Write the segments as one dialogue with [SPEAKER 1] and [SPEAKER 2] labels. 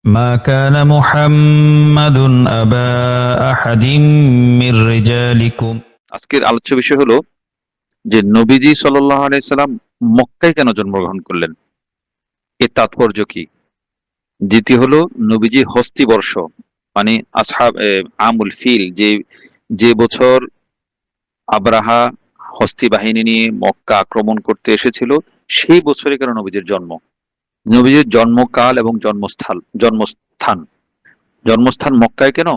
[SPEAKER 1] ما كان محمد أبا أحد من رجالكم।
[SPEAKER 2] আজকের আলোচ্য বিষয় হলো যে নবীজি সাল্লাল্লাহু আলাইহি সাল্লাম মক্কায় কেন জন্মগ্রহণ করলেন, এর তাৎপর্য কি। দ্বিতীয় হলো নবীজি হস্তি বর্ষ মানে আমুল ফিল, যে যে বছর আব্রাহা হস্তি বাহিনী নিয়ে মক্কা আক্রমণ করতে এসেছিল, সেই বছরে কেন নবীজির জন্ম, নবীজির জন্মকাল এবং জন্মস্থান জন্মস্থান মক্কায় কেন,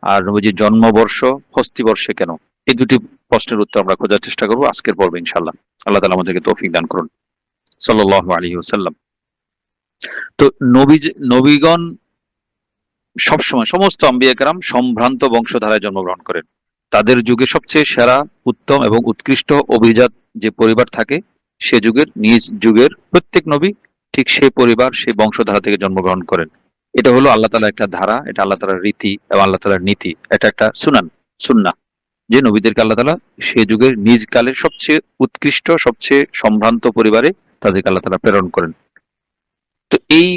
[SPEAKER 2] আর নবীজির জন্মবর্ষ হস্তি বর্ষে কেন। এই দুটি প্রশ্নের উত্তর আমরা খোঁজার চেষ্টা করবো আজকের পর্বে ইনশাল্লাহ। আল্লাহ তাআলা আমাদেরকে তৌফিক দান করুন। সাল্লাল্লাহু আলাইহি ওয়াসাল্লাম। তো নবীগণ সবসময় সমস্ত আম্বিয়া কেরাম সম্ভ্রান্ত বংশধারায় জন্মগ্রহণ করেন। তাদের যুগে সবচেয়ে সেরা, উত্তম এবং উৎকৃষ্ট অভিজাত যে পরিবার থাকে, সে যুগের নিজ যুগের প্রত্যেক নবী ঠিক সে পরিবার, সেই বংশধারা থেকে জন্মগ্রহণ করেন। এটা হলো আল্লাহ তাআলার একটা ধারা, এটা আল্লাহ তাআলার রীতি এবং আল্লাহ তাআলার নীতি। এটা একটা সুন্নাহ, যে নবীদেরকে আল্লাহ তাআলা সে যুগের নিজ কালের সবচেয়ে উৎকৃষ্ট, সবচেয়ে সম্ভ্রান্ত পরিবারে তাদেরকে আল্লাহ তাআলা প্রেরণ করেন। তো এই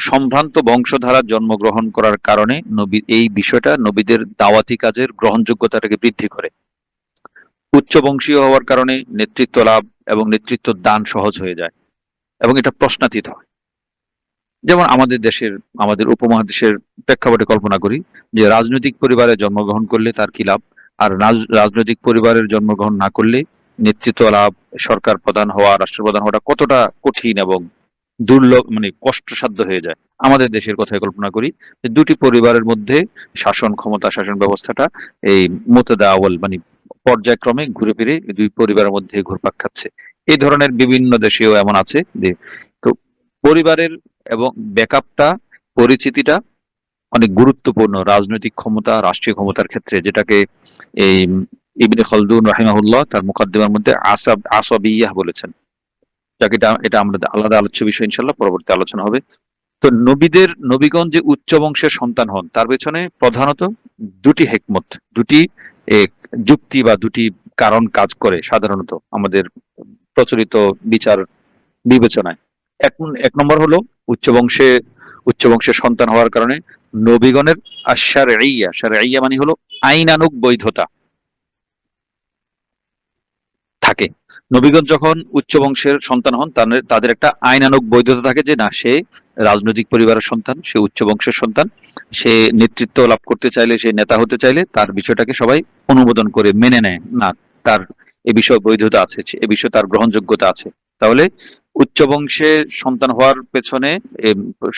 [SPEAKER 2] সম্ভ্রান্ত বংশধারার জন্মগ্রহণ করার কারণে এই বিষয়টা নবীদের দাওয়াতি কাজের গ্রহণযোগ্যতাটাকে বৃদ্ধি করে। উচ্চ বংশীয় হওয়ার কারণে নেতৃত্ব লাভ এবং নেতৃত্ব দান সহজ হয়ে যায় এবং এটা প্রশ্নাতীত হয়। যেমন আমাদের উপমহাদেশের প্রেক্ষাপটে কল্পনা করি যে রাজনৈতিক পরিবারে জন্মগ্রহণ করলে তার কি লাভ, আর রাজনৈতিক পরিবারের জন্মগ্রহণ না করলে নেতৃত্ব লাভ, সরকার প্রধান হওয়া, রাষ্ট্রপ্রধান হওয়াটা কতটা কঠিন এবং দুর্লভ, মানে কষ্টসাধ্য হয়ে যায়। আমাদের দেশের কথাই কল্পনা করি যে দুটি পরিবারের মধ্যে শাসন ক্ষমতা, শাসন ব্যবস্থাটা এই মুতাদাওয়াল মানে পর্যায়ক্রমে ঘুরে ফিরে এই দুই পরিবারের মধ্যে ঘুরপাক খাচ্ছে। এই ধরনের বিভিন্ন দেশেও এমন আছে যে, তো পরিবারের এবং ব্যাকআপটা, পরিচিতিটা অনেক গুরুত্বপূর্ণ রাজনৈতিক ক্ষমতা, রাষ্ট্রীয় ক্ষমতার ক্ষেত্রে, যেটাকে এই ইবনে খালদুন রাহিমাহুল্লাহ তার মুকাদ্দিমার মধ্যে আসাবিয়াহ বলেছেন। যাকে এটা আমরা আলাদা আলোচ্য বিষয়, ইনশাল্লাহ পরবর্তী আলোচনা হবে। তো নবীগণ যে উচ্চ বংশের সন্তান হন, তার পেছনে প্রধানত দুটি হেকমত, দুটি এ, যুক্তি বা দুটি কারণ কাজ করে সাধারণত আমাদের প্রচলিত বিচার বিবেচনায়। এক এক নম্বর হলো উচ্চ বংশের সন্তান হওয়ার কারণে নবীগণের শারঈয়া মানে হলো আইনানুগ বৈধতা থাকে। নবীগণ যখন উচ্চ বংশের সন্তান হন, তাদের একটা আইনানুগ বৈধতা থাকে যে না, সে রাজনৈতিক পরিবারের সন্তান, সে উচ্চ বংশের সন্তান, সে নেতৃত্ব লাভ করতে চাইলে, সে নেতা হতে চাইলে তার বিষয়টাকে সবাই অনুমোদন করে মেনে নেয়, না তার এ বিষয়ে বৈধতা আছে, এ বিষয়ে তার গ্রহণযোগ্যতা আছে। তাহলে উচ্চ বংশে সন্তান হওয়ার পেছনে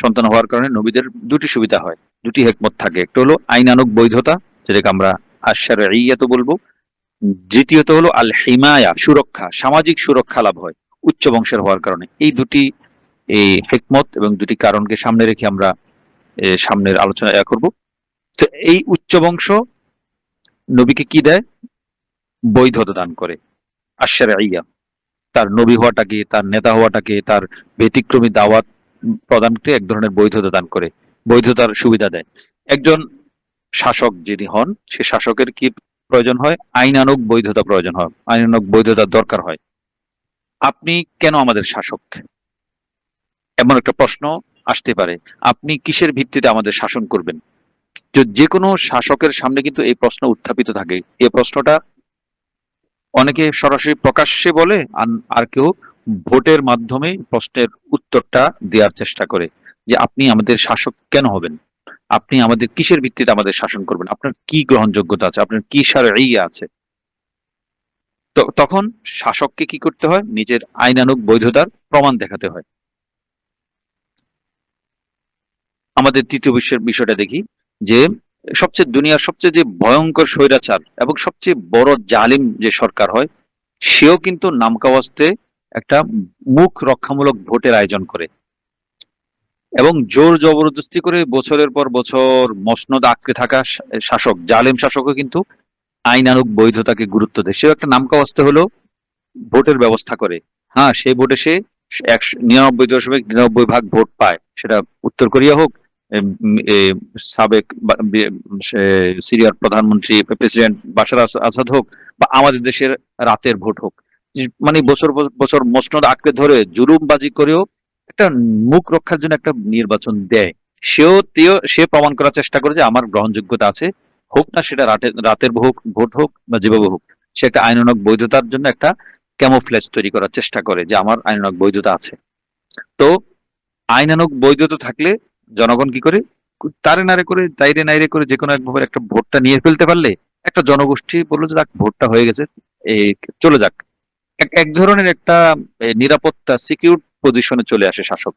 [SPEAKER 2] সন্তান হওয়ার কারণে নবীদের দুটি সুবিধা হয়, দুটি হেকমত থাকে। একটা হলো আইনানুগ বৈধতা, যেটাকে আমরা আশ-শারঈয়াত বলবো। দ্বিতীয়ত হলো আল হিমায়া, সুরক্ষা, সামাজিক সুরক্ষা লাভ হয় উচ্চ বংশের হওয়ার কারণে। এই দুটি হিকমত এবং দুটি কারণকে সামনে রেখে আমরা সামনের আলোচনা করব। তো এই উচ্চ বংশ নবীকে কি দেয়? বৈধতা দান করে। আশ-শারঈয়া তার নবী হওয়াটাকে, তার নেতা হওয়াটাকে, তার ব্যতিক্রমী দাওয়াত প্রদানকে এক ধরনের বৈধতা দান করে, বৈধতার সুবিধা দেয়। একজন শাসক যিনি হন, সে শাসকের কি প্রয়োজন হয়? আইনানুগ বৈধতা প্রয়োজন হয়, আইনানুগ বৈধতার দরকার হয়। আপনি কেন আমাদের শাসক, এমন একটা প্রশ্ন আসতে পারে। আপনি কিসের ভিত্তিতে আমাদের শাসন করবেন? যে কোনো শাসকের সামনে কিন্তু এই প্রশ্ন উত্থাপিত থাকে। এই প্রশ্নটা অনেকে সরাসরি প্রকাশ্যে বলে, আর কেউ ভোটের মাধ্যমে প্রশ্নের উত্তরটা দেওয়ার চেষ্টা করে যে আপনি আমাদের শাসক কেন হবেন, আপনি আমাদের কিসের ভিত্তিতে আমাদের শাসন করবেন, আপনার কি গ্রহণযোগ্যতা আছে, আপনার কি শারঈয়া আছে। তো তখন শাসককে কি করতে হয়? নিজের আইনানুগ বৈধতার প্রমাণ দেখাতে হয়। আমাদের তৃতীয় বিশ্বের বিষয়টা দেখি, যে দুনিয়ার সবচেয়ে যে ভয়ঙ্কর স্বৈরাচার এবং সবচেয়ে বড় জালিম যে সরকার হয়, সেও কিন্তু নামকাওয়াস্তে একটা মুখ রক্ষামূলক ভোটের আয়োজন করে এবং জোর জবরদস্তি করে বছরের পর বছর মসনদ আঁকড়ে থাকা শাসক, জালেম শাসকও কিন্তু আইনানুগ বৈধতাকে গুরুত্ব দেয়। সেও একটা নামকাওয়াস্তে হলো ভোটের ব্যবস্থা করে। হ্যাঁ, সেই ভোটে সে 99.99% ভোট পায়। সেটা উত্তর কোরিয়া হোক, সাবেক সিরিয়ার প্রধানমন্ত্রী প্রেসিডেন্ট বাশার আসাদ হোক, বা আমাদের দেশের রাতের ভোট হোক, মানে বছর বছর মসনদ আঁকড়ে ধরে জুলুমবাজি করেও একটা মুখ রক্ষার জন্য একটা নির্বাচন দেয়। সে প্রমাণ করার চেষ্টা করে যে আমার গ্রহণযোগ্যতা আছে, হোক না সেটা রাতের ভোট হোক বা যেভাবে হোক, সে একটা আইনানুগ বৈধতার জন্য একটা ক্যামোফ্লেজ তৈরি করার চেষ্টা করে যে আমার আইনানুগ বৈধতা আছে। তো আইনানুগ বৈধতা থাকলে জনগণ কি করে, তারে নারে করে তাইরে নাইরে করে যে কোনো একভাবে একটা ভোটটা নিয়ে ফেলতে পারলে একটা জনগোষ্ঠী বললো যে যাক ভোটটা হয়ে গেছে, এই চলে যাক, এক এক ধরনের একটা নিরাপত্তা সিকিউর পজিশনে চলে আসে শাসক।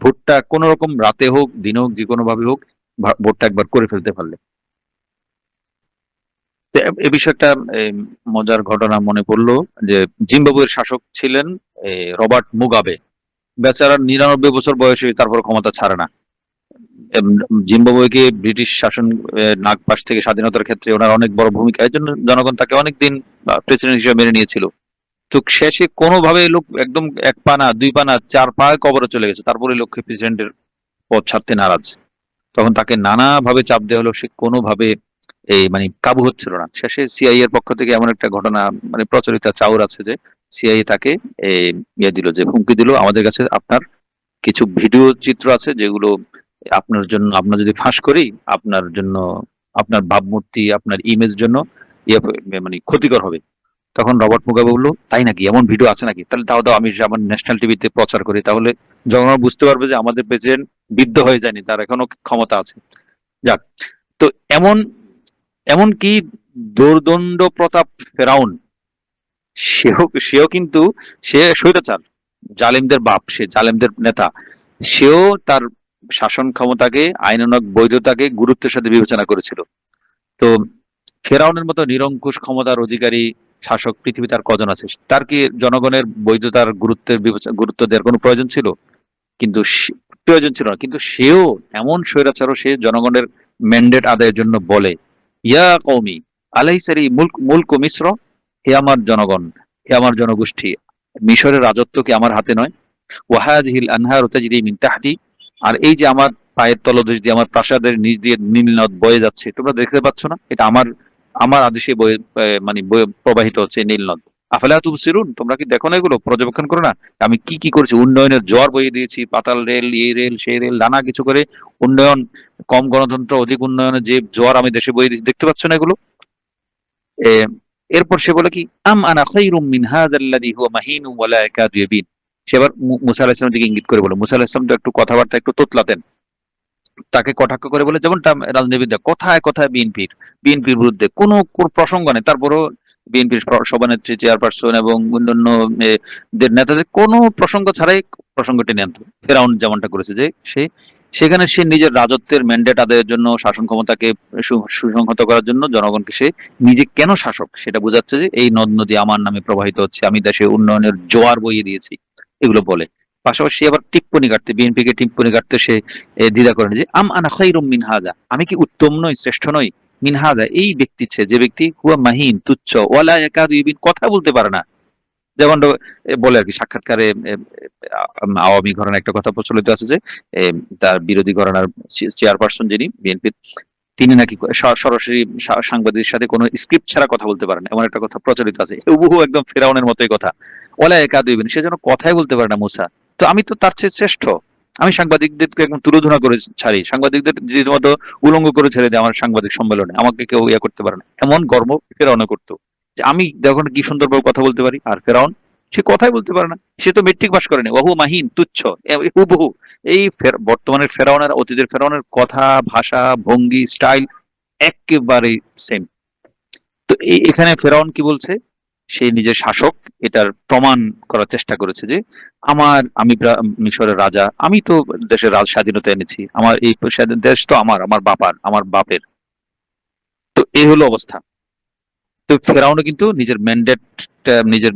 [SPEAKER 2] ভোটটা কোন রকম রাতে হোক দিনে হোক যে কোনো ভাবে হোক ভোটটা একবার করে ফেলতে পারলে। তো এ বিষয়ে একটা মজার ঘটনা মনে পড়লো যে জিম্বাবুয়ের শাসক ছিলেন রবার্ট মুগাবে। বেচারা 99 বছর বয়সে তারপর ক্ষমতা ছাড়ে না। জিম্বাবুয়েকে ব্রিটিশ শাসন নাগপাশ থেকে স্বাধীনতার ক্ষেত্রে ওনার অনেক বড় ভূমিকা, এর জন্য জনগণ তাকে অনেকদিন প্রেসিডেন্ট হিসেবে মেনে নিয়েছিল। তো শেষে কোনোভাবে লোক একদম এক পা না দুই পা না চার পা কবরে চলে গেছে, তারপরে লক্ষ্যে প্রেসিডেন্টের পদ ছাড়তে নারাজ। তখন তাকে নানাভাবে চাপ দেওয়া হলো, সে কোনোভাবে মানে কাবু হচ্ছিল না। শেষে সিআইএ এর পক্ষ থেকে এমন একটা ঘটনা মানে প্রচলিত চাউর আছে যে সিআইএ তাকে দিল, যে হুমকি দিল, আমাদের কাছে আপনার কিছু ভিডিও চিত্র আছে যেগুলো আপনার জন্য, আপনার যদি ফাঁস করি আপনার জন্য, আপনার ভাবমূর্তি আপনার ইমেজ জন্য মানে ক্ষতিকর হবে। তখন রবার্ট মুগাবে বললো তাই নাকি, এমন ভিডিও আছে নাকি, তাহলে দাও দাও, আমি আমার ন্যাশনাল টিভিতে প্রচার করি, তাহলে জনগণ বুঝতে পারবে যে আমাদের প্রেসিডেন্ট বিদ্ধ হয়ে যায়নি, তার এখনো ক্ষমতা আছে। যাক, তো এমন এমন কি দোর্দণ্ড প্রতাপ ফেরাউন, সেও কিন্তু সে স্বৈরাচার, জালেমদের বাপ, সে জালেমদের নেতা, সেও তার শাসন ক্ষমতাকে আইনানুগ বৈধতাকে গুরুত্বের সাথে বিবেচনা করেছিল। তো ফেরাউনের মতো নিরঙ্কুশ ক্ষমতার অধিকারী শাসক পৃথিবীতে আর কজন আছে? তার কি জনগণের বৈধতার গুরুত্ব দেওয়ার কোনো প্রয়োজন ছিল? কিন্তু প্রয়োজন ছিল না, কিন্তু সেও এমন স্বৈরাচারও, সে জনগণের ম্যান্ডেট আদায়ের জন্য বলে ইয়া কওমি আলাইসারি মুলক মিশ্র, হে আমার জনগণ, হে আমার জনগোষ্ঠী, মিশরের রাজত্ব কি আমার হাতে নয়? ওয়াহাদিহিল আনহারু তাজরি মিন তাহতি, আর এই যে আমার পায়ের তলদেশ দিয়ে, আমার প্রাসাদের নিচ দিয়ে নীল নদ বয়ে যাচ্ছে, তোমরা দেখতে পাচ্ছ না? এটা আমার আমার আদেশে বয়ে মানে প্রবাহিত হচ্ছে এই নীল নদ। আফালা তুবসিরুন, তোমরা কি দেখো না, এগুলো পর্যবেক্ষণ করো না আমি কি কি করেছি? উন্নয়নের জোয়ার বইয়ে দিয়েছি, পাতাল রেল, এই রেল সেই রেল, নানা কিছু করে উন্নয়ন, কম গণতন্ত্র অধিক উন্নয়নের যে জোয়ার আমি দেশে বইয়ে দিয়েছি, দেখতে পাচ্ছ না এগুলো? এ, এরপর সে বলে কি আম আনা খায়রুম মিন হাযাল্লাযী হুয়া মাহিনুন ওয়া লা ইয়াকাদু ইয়াবিন। সে আবার মুসা আলাইহিস সালামের দিকে ইঙ্গিত করে বলে, মুসা আলাইহিস সালাম তো একটু কথাবার্তা একটু তোতলাতেন, তাকে কটাক্ষ করে বলে, যেমনটা রাজনীতিবিদরা কথায় কথায় বিএনপির বিরুদ্ধে কোনো প্রসঙ্গ নেই, তারপরও বিএনপির সভানেত্রী, চেয়ারপারসন এবং অন্যান্য দের নেতাদের কোনো প্রসঙ্গ ছাড়াই প্রসঙ্গ টেনে আনতো। ফেরাউন যেমনটা করেছে, যে সেখানে সে নিজের রাজত্বের ম্যান্ডেট আদায়ের জন্য, শাসন ক্ষমতাকে সুসংহত করার জন্য জনগণকে সে নিজে কেন শাসক সেটা বোঝাচ্ছে, যে এই নদ নদী আমার নামে প্রবাহিত হচ্ছে, আমি দেশে উন্নয়নের জোয়ার বইয়ে দিয়েছি, এগুলো বলে। পাশাপাশি সে আবার টিপ্পনি কাটতে, বিএনপিকে টিপ্পনি কাটতে সে দ্বিধা করেন যে আম আনা খায়রুম মিন হাযা, আমি কি উত্তম নই, শ্রেষ্ঠ নই, মিন হাযা এই ব্যক্তি চেয়ে, যে ব্যক্তি হুয়া মাহিন তুচ্ছ ওয়ালা ইয়াকাদু ইবিন, কথা বলতে পারে না। যেমন বলে আর কি সাক্ষাৎকারে, আওয়ামী ঘরানার একটা কথা প্রচলিত আছে যে তার বিরোধী ঘরানার চেয়ারপারসন যিনি বিএনপির, তিনি নাকি সরাসরি সাংবাদিকের সাথে কোনো স্ক্রিপ্ট ছাড়া কথা বলতে পারেন, এমন একটা কথা প্রচলিত আছে। হুবহু একদম ফেরাউনের মতোই কথা, ওয়ালা ইয়াকাদু ইবিন, সে যেন কথাই বলতে পারে না মুসা। তো আমি তো তার চেয়ে শ্রেষ্ঠ, আমি সাংবাদিকদেরকে একদম তুলোধনা করে ছাড়ি, সাংবাদিকদের যে মতো উলঙ্গ করে ছেড়ে দেয় আমার সাংবাদিক সম্মেলনে, আমাকে কেউ ইয়া করতে পারে না, এমন গর্ব ফেরাউনে করতো যে আমি দেখুন কি সুন্দরভাবে কথা বলতে পারি। আর ফেরাউন সে কথাই বলতে পারে না, সে তো মেট্রিক পাস করেনি, ওহু মাহিন তুচ্ছ, হুবহু এই বর্তমানের ফেরাউন আর অতীতের ফেরাউনের কথা, ভাষা, ভঙ্গি, স্টাইল একেবারে সেম। তো এখানে ফেরাউন কি বলছে, সে নিজের শাসক, এটার প্রমাণ করার চেষ্টা করেছে যে আমি মিশরের রাজা, আমি তো দেশের স্বাধীনতা এনেছি, আমার এই দেশ তো আমার আমার বাপের। তো এই হলো অবস্থা। তো ফেরাউনও কিন্তু নিজের ম্যান্ডেট, নিজের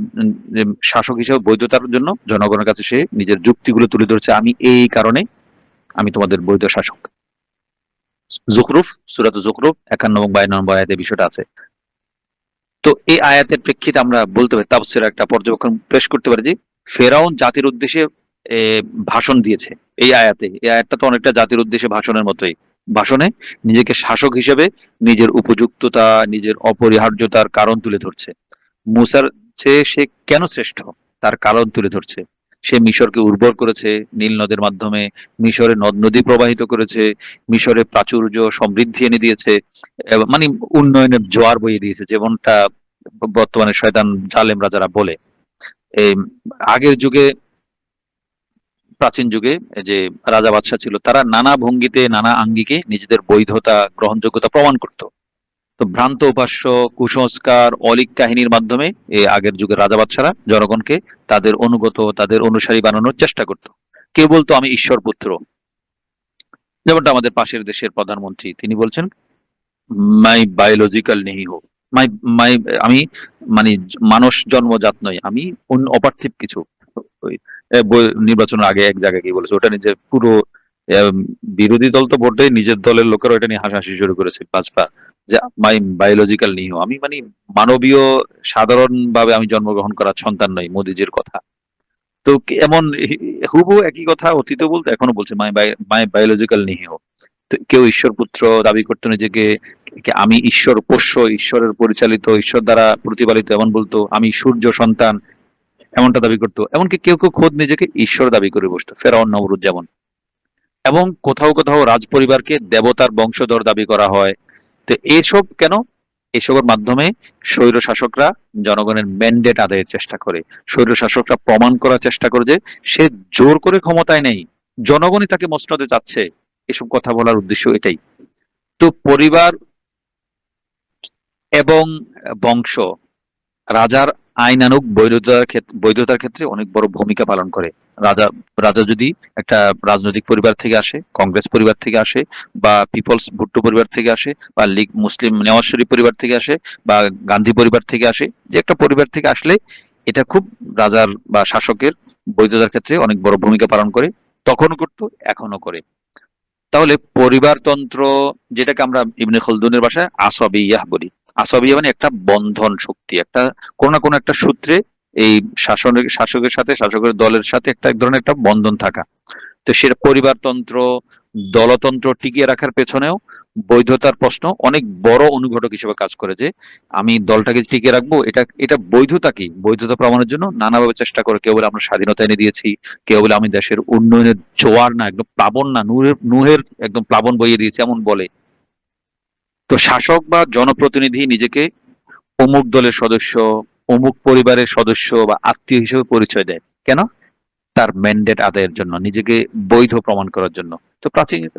[SPEAKER 2] শাসক হিসেবে বৈধতার জন্য জনগণের কাছে সে নিজের যুক্তিগুলো তুলে ধরছে, আমি এই কারণে আমি তোমাদের বৈধ শাসক। জুখরুফ, সূরাতুল জুখরুফ 51 এবং 52 নম্বর আয়াতে বিষয়টা আছে। তো এই আয়াতের প্রেক্ষিতে আমরা বলতে পারি, তাফসীরে একটা পর্যবেক্ষণ পেশ করতে পারি যে ফেরাউন জাতির উদ্দেশ্যে ভাষণ দিয়েছে এই আয়াতে। এই আয়াতটা তো অনেকটা জাতির উদ্দেশ্যে ভাষণের মতোই। ভাষণে নিজেকে শাসক হিসেবে নিজের উপযুক্ততা, নিজের অপরিহার্যতার কারণ তুলে ধরছে। মুসার চেয়ে সে কেন শ্রেষ্ঠ তার কারণ তুলে ধরছে। সে মিশরকে উর্বর করেছে নীল নদের মাধ্যমে, মিশরে নদ নদী প্রবাহিত করেছে, মিশরে প্রাচুর্য সমৃদ্ধি এনে দিয়েছে, মানে উন্নয়নের জোয়ার বইয়ে দিয়েছে, যেমনটা বর্তমানে শয়তান জালেমরা যারা বলে। এই আগের যুগে, প্রাচীন যুগে যে রাজা বাদশাহ ছিল, তারা নানা ভঙ্গিতে নানা আঙ্গিকে নিজেদের বৈধতা গ্রহণযোগ্যতা প্রমাণ করত। তো ভ্রান্ত উপাস্য, কুসংস্কার, অলীক কাহিনীর মাধ্যমে এই আগের যুগের রাজা বাদশারা জনগণকে তাদের অনুগত, তাদের অনুসারী বানানোর চেষ্টা করত। কেউ বলতো আমি ঈশ্বর পুত্র, যেমনটা আমাদের পাশের দেশের প্রধানমন্ত্রী, তিনি বলছেন মাই বায়োলজিক্যাল নেহি হো, মাই মাই আমি মানে মানুষ জন্মজাত নই, আমি অপার্থিব কিছু। ওই নির্বাচনের আগে এক জায়গায় গিয়ে বলেছে, ওটা নিজের পুরো আম, বিরোধী দল তো ভোটে, নিজের দলের লোকেরা ওটা নিয়ে হাসাহাসি শুরু করেছে ভাজপা, যে মাই বায়োলজিক্যাল নিও, আমি মানে মানবীয় সাধারণ ভাবে আমি জন্মগ্রহণ করা সন্তান নই, মোদিজির কথা। তো এমন হুবহু একই কথা অতীতে বলতো, এখনো বলছে মাই বায়োলজিক্যাল নিও। তো কেউ ঈশ্বর পুত্র দাবি করতো নিজেকে, আমি ঈশ্বর পোষ্য, ঈশ্বরের পরিচালিত, ঈশ্বর দ্বারা প্রতিপালিত এমন বলতো, আমি সূর্য সন্তান এমনটা দাবি করতো। এমনকি কেউ কেউ খোদ নিজেকে ঈশ্বর দাবি করে বসতো, ফেরাউন নমরুদ যেমন। এবং কোথাও কোথাও রাজ পরিবারকে দেবতার বংশধর দাবি করা হয়। তো এসব কেন? এসবের মাধ্যমে স্বৈর শাসকরা জনগণের ম্যান্ডেট আদায়ের চেষ্টা করে, স্বৈর শাসকরা প্রমাণ করার চেষ্টা করে যে সে জোর করে ক্ষমতায় নেই, জনগণই তাকে মসনদে চাচ্ছে। এসব কথা বলার উদ্দেশ্য এটাই। তো পরিবার এবং বংশ রাজার আইনানুগ বৈধতার ক্ষেত্রে অনেক বড় ভূমিকা পালন করে। রাজা রাজা যদি একটা রাজনৈতিক পরিবার থেকে আসে, কংগ্রেস পরিবার থেকে আসে, বা পিপলস ভুট্টো পরিবার থেকে আসে, বা লীগ মুসলিম নেওয়াজ শরীফ পরিবার থেকে আসে, বা গান্ধী পরিবার থেকে আসে, যে একটা পরিবার থেকে আসলে এটা খুব রাজার বা শাসকের বৈধতার ক্ষেত্রে অনেক বড় ভূমিকা পালন করে, তখন করতো, এখনো করে। তাহলে পরিবারতন্ত্র, যেটাকে আমরা ইবনে খলদুনের ভাষায় আসাবিয়াহ বলি, আসাবিয়াহ মানে একটা বন্ধন শক্তি, একটা কোনো না কোনো একটা সূত্রে এই শাসকের সাথে, শাসকের দলের সাথে একটা এক ধরনের একটা বন্ধন থাকা। তো সেটা পরিবারতন্ত্র, দলতন্ত্র টিকিয়ে রাখার পেছনেও বৈধতার প্রশ্ন অনেক বড় অনুঘটক হিসেবে কাজ করে। যে আমি দলটাকে টিকিয়ে রাখবো, এটা এটা বৈধতা কি, বৈধতা প্রমাণের জন্য নানাভাবে চেষ্টা করে। কেউ বলে আমরা স্বাধীনতা এনে দিয়েছি, কেউ বলে আমি দেশের উন্নয়নের জোয়ার না একদম প্লাবন না, নুহের একদম প্লাবন বইয়ে দিয়েছি এমন বলে। তো শাসক বা জনপ্রতিনিধি নিজেকে অমুক দলের সদস্য, অমুক পরিবারের সদস্য বা আত্মীয় হিসেবে পরিচয় দেয় কেন? তার ম্যান্ডেট আদায়ের জন্য, নিজেকে বৈধ প্রমাণ করার জন্য। তো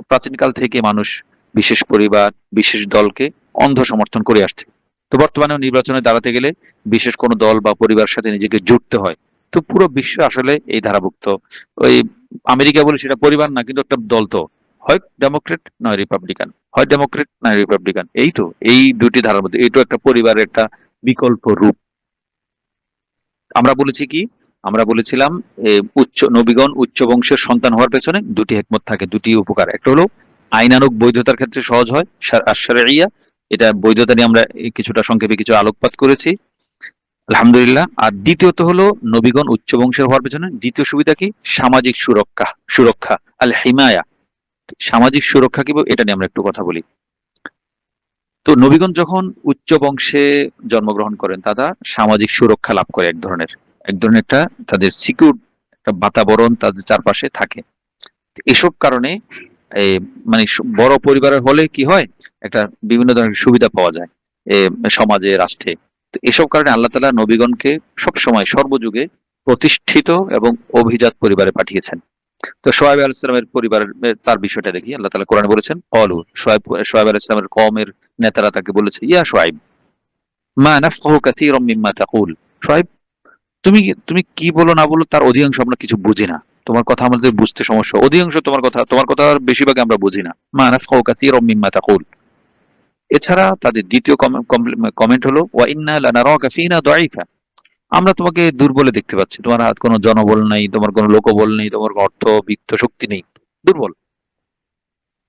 [SPEAKER 2] প্রাচীনকাল থেকে মানুষ বিশেষ পরিবার, বিশেষ দলকে অন্ধ সমর্থন করে আসছে। তো বর্তমানেও নির্বাচনে দাঁড়াতে গেলে বিশেষ কোনো দল বা পরিবারের সাথে নিজেকে জুড়তে হয়। তো পুরো বিশ্ব আসলে এই ধারাভুক্ত। ওই আমেরিকা বলে সেটা পরিবার না, কিন্তু একটা দল তো, হয় ডেমোক্রেট নয় রিপাবলিকান, হয় ডেমোক্রেট নয় রিপাবলিকান, এই তো এই দুটি ধারার মধ্যে এইটা একটা পরিবারের একটা বিকল্প রূপ। আমরা বলেছি কি, আমরা বলেছিলাম নবীগণ উচ্চ বংশের সন্তান হওয়ার পেছনে দুটি হিকমত থাকে, দুটি উপকার। একটা হলো আইনানুগ বৈধতার ক্ষেত্রে সহজ হয়, আশ-শারঈয়া, এটা বৈধতা নিয়ে আমরা কিছুটা সংক্ষেপে কিছু আলোকপাত করেছি আলহামদুলিল্লাহ। আর দ্বিতীয়ত হলো নবীগণ উচ্চ বংশের হওয়ার পেছনে দ্বিতীয় সুবিধা কি, সামাজিক সুরক্ষা, সুরক্ষা আল হিমায়া। সামাজিক সুরক্ষা কি এটা নিয়ে আমরা একটু কথা বলি। তো নবীগণ যখন উচ্চ বংশে জন্মগ্রহণ করেন, তারা সামাজিক সুরক্ষা লাভ করে, এক ধরনের একটা তাদের সিকিউর একটা বাতাবরণ তাদের চারপাশে থাকে। এসব কারণে এই মানে বড় পরিবারের হলে কি হয়, একটা বিভিন্ন ধরনের সুবিধা পাওয়া যায় সমাজে, রাষ্ট্রে। তো এসব কারণে আল্লাহ তাআলা নবীগণকে সবসময় সর্বযুগে প্রতিষ্ঠিত এবং অভিজাত পরিবারে পাঠিয়েছেন। তো সোহাইব আলাইহিস সালামের পরিবারের তার বিষয়টা দেখি, আল্লাহ তাআলা কোরআনে বলেছেন, ক্বালু, সোহাইব আলাইহিস সালামের কওমের নেতারা তাকে বলেছে, ইয়া সোহাইব, মা নাফকাহু কাসীরাম মিম্মা তাকুল। সোহাইব, তুমি তুমি কি বলো না বলো তার অধিকাংশ আমরা কিছু বুঝি না, তোমার কথা আমাদের বুঝতে সমস্যা, অধিকাংশ তোমার কথা বেশিরভাগ আমরা বুঝি না। মা নাফকাহু কাসীরাম মিম্মা তাকুল। এছাড়া তাদের দ্বিতীয় কমেন্ট হলো, ওয়া ইন্না লানারাকা ফীনা দাঈফা, আমরা তোমাকে দুর্বলে দেখতে পাচ্ছি, তোমার হাত কোনো জনবল নাই, তোমার কোনো লোকবল নেই, তোমার অর্থ বিত্ত শক্তি নেই, দুর্বল।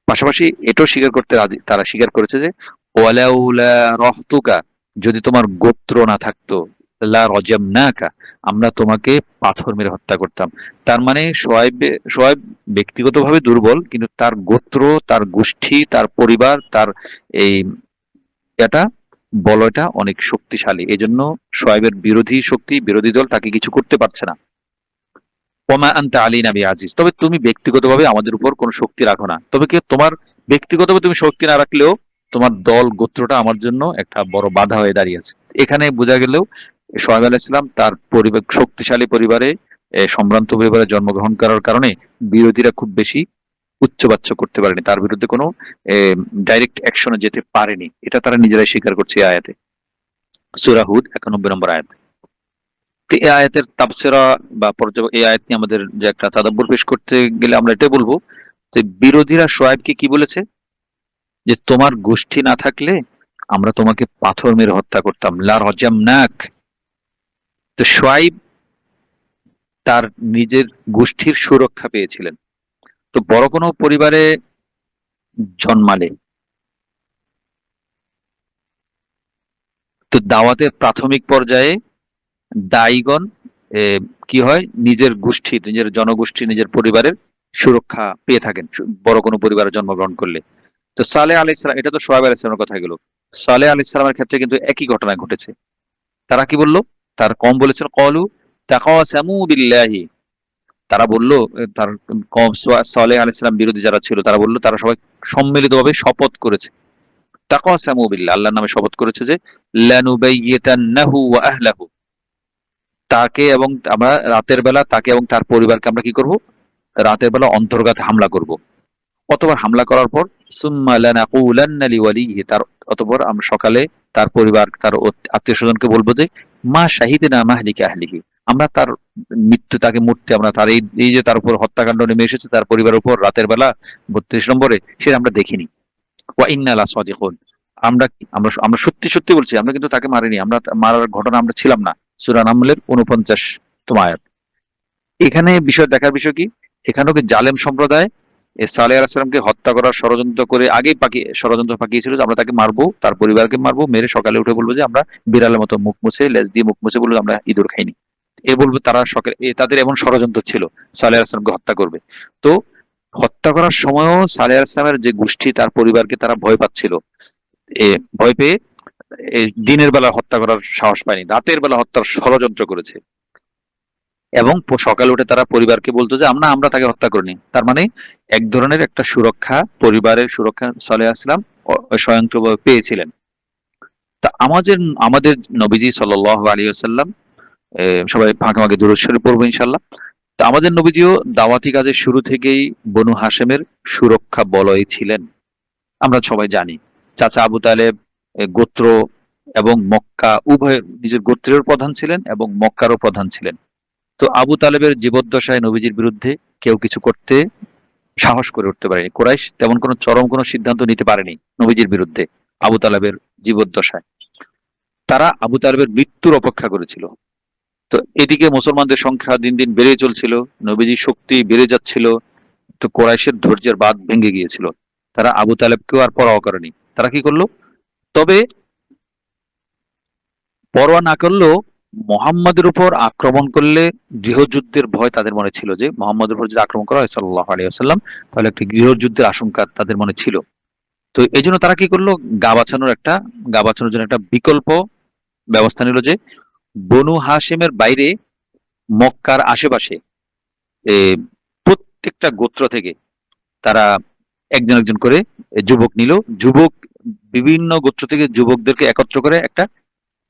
[SPEAKER 2] পাশাপাশি এটাও স্বীকার করতে রাজি, তারা স্বীকার করেছে যে ওয়ালাউলা রহতুকা, যদি তোমার গোত্র না থাকতো, লা রজামনাকা, আমরা তোমাকে পাথর মেরে হত্যা করতাম। তার মানে সোয়াইব ব্যক্তিগতভাবে দুর্বল, কিন্তু তার গোত্র, তার গোষ্ঠী, তার পরিবার, তার এই এটা বলয়টা অনেক শক্তিশালী। এজন্য সোয়াইবের বিরোধী শক্তি, বিরোধী দল তাকে কিছু করতে পারছে না। ওমা আনতা আলাইনা বিআজিজ, তবে তুমি ব্যক্তিগতভাবে আমাদের উপর কোনো শক্তি রাখো না। তবে কি তোমার ব্যক্তিগতভাবে তুমি শক্তি না রাখলেও তোমার দল গোত্রটা আমার জন্য একটা বড় বাধা হয়ে দাঁড়িয়েছে। এখানে বোঝা গেলেও সোহাইব আলাইহিস সালাম তার পরিবার, শক্তিশালী পরিবারে, সম্ভ্রান্ত পরিবারে জন্মগ্রহণ করার কারণে বিরোধীরা খুব বেশি উচ্চবাচ্য করতে পারেনি, তার বিরুদ্ধে কোনো ডাইরেক্ট অ্যাকশনে যেতে পারেনি। এটা তারা নিজেরাই স্বীকার করছে এই আয়াতে। সূরা হুদ 91 নম্বর আয়াত। তো এই আয়াতের তাফসীরা বা এই আয়াত নিয়ে আমাদের যে একটা তাদাব্বুর পেশ করতে গেলে আমরা এটাই বলবো যে বিরোধীরা শোয়েবকে কি বলেছে, যে তোমার গোষ্ঠী না থাকলে আমরা তোমাকে পাথর মেরে হত্যা করতাম, লা রাজামনাক। তো শোয়েব তার নিজের গোষ্ঠীর সুরক্ষা পেয়েছিলেন। তো বড় কোনো পরিবারে জন্মালে তো দাওয়াতের প্রাথমিক পর্যায়ে দায়ীগণ এ, কি হয়, নিজের গোষ্ঠীর, নিজের জনগোষ্ঠী, নিজের পরিবারের সুরক্ষা পেয়ে থাকেন বড় কোনো পরিবারে জন্মগ্রহণ করলে। তো সালেহ আলাইহিস সালাম, এটা তো সোহাইব আলাইহিস সালামের কথা গেল, সালেহ আলাইহিস সালামের ক্ষেত্রে কিন্তু একই ঘটনা ঘটেছে। তারা কি বলল, তার কম বলেছেন কলু তাকাওয়াসামু বিল্লাহি, তারা বলল, তার কম সালেহ আলাইহিস সালাম বিরোধী যারা ছিল তারা বলল, তারা সবাই সম্মিলিতভাবে শপথ করেছে, তাকাওয়াসামু বিল্লাহ, আল্লাহর নামে শপথ করেছে যে লানুবাইয়িতান্নাহু ওয়া আহলাহু, তাকে এবং আমরা রাতের বেলা তাকে এবং তার পরিবারকে আমরা কি করব, রাতের বেলা অন্তর্ঘাত হামলা করব। অতবার হামলা করার পর সুম্মা লানাকুলান্না লিওয়ালিহি, তার অতঃপর আমরা সকালে তার পরিবার, তার আত্মীয় স্বজনকে বলবো যে মা শাহিদিনা মাহলিকা আহলিহি, আমরা তার মৃত্যু, তাকে মরতে আমরা তার এই যে তার উপর হত্যাকাণ্ড নেমে এসেছে তার পরিবারের উপর রাতের বেলা 32 নম্বরে, সেটা আমরা দেখিনি। ওয়া ইন্না লাসাদিকুন, আমরা আমরা আমরা সত্যি সত্যি বলছি, আমরা কিন্তু তাকে মারিনি, আমরা মারার ঘটনা আমরা ছিলাম না। সূরা নামলের 49 আয়াত। এখানে বিষয় দেখার বিষয় কি, এখানেও কি জালেম সম্প্রদায় সালেহ আলাইহিস সালামকে হত্যা করার ষড়যন্ত্র করে আগেই ষড়যন্ত্র পাকিয়েছিল যে আমরা তাকে মারবো, তার পরিবারকে মারবো, মেরে সকালে উঠে বলবো যে আমরা বিড়ালের মতো মুখ মুছে, লেজ দিয়ে মুখ মুছে বলবো আমরা ইঁদুর খাইনি। এ বলবো তারা সকালে, তাদের এমন ষড়যন্ত্র ছিল সালেহ আলাইহিস সালামকে হত্যা করবে। তো হত্যা করার সময়ও সালেহ আলাইহিস সালামের যে গোষ্ঠী, তার পরিবারকে তারা ভয় পাচ্ছিল। এ ভয় পেয়ে দিনের বেলা হত্যা করার সাহস পায়নি, রাতের বেলা হত্যার ষড়যন্ত্র করেছে। এবং সকালে উঠে তারা পরিবারকে বলতো যে আমরা আমরা তাকে হত্যা করিনি। তার মানে এক ধরনের একটা সুরক্ষা, পরিবারের সুরক্ষা সালেহ আসলাম স্বয়ংক্রিয়ভাবে পেয়েছিলেন। তা আমাদের আমাদের নবীজি সাল্লাল্লাহু আলাইহি ওয়াসাল্লাম, সবাই ফাঁকে ফাঁকে দুরূদ শরীফ পড়বো ইনশাআল্লাহ। তা আমাদের নবীজিও দাওয়াতি কাজের শুরু থেকেই বনু হাশেমের সুরক্ষা বলয়ে ছিলেন, আমরা সবাই জানি। চাচা আবু তালেব গোত্র এবং মক্কা উভয় নিজের গোত্রের প্রধান ছিলেন এবং মক্কারও প্রধান ছিলেন। তো আবু তালেবের জীবদ্দশায় নবীজির বিরুদ্ধে কেউ কিছু করতে সাহস করে উঠতে পারেনি। কুরাইশ তেমন কোনো চরম কোনো সিদ্ধান্ত নিতে পারেনি নবীজির বিরুদ্ধে আবু তালেবের জীবদ্দশায়। তারা আবু তালেবের মৃত্যুর অপেক্ষা করেছিল। তো এদিকে মুসলমানদের সংখ্যা দিন দিন বেড়ে চলছিল, নবীজির শক্তি বেড়ে যাচ্ছিল। তো কুরাইশের ধৈর্যের বাঁধ ভেঙে গিয়েছিল, তারা আবু তালেবকেও আর পরোয়া করেনি। তারা কি করলো, তবে পরোয়া না করলেও মোহাম্মদের উপর আক্রমণ করলে গৃহযুদ্ধের ভয় তাদের মনে ছিল, যে মোহাম্মদের উপর যদি আক্রমণ করা হয় সাল্লাল্লাহু আলাইহি ওয়াসাল্লাম, তাহলে একটা গৃহযুদ্ধের আশঙ্কা তাদের মনে ছিল। তো এই জন্য তারা কি করলো, গা বাঁচানোর জন্য একটা বিকল্প ব্যবস্থা নিল, যে বনু হাশিমের বাইরে মক্কার আশেপাশে এ, প্রত্যেকটা গোত্র থেকে তারা একজন একজন করে যুবক নিল। যুবক, বিভিন্ন গোত্র থেকে যুবকদেরকে একত্র করে একটা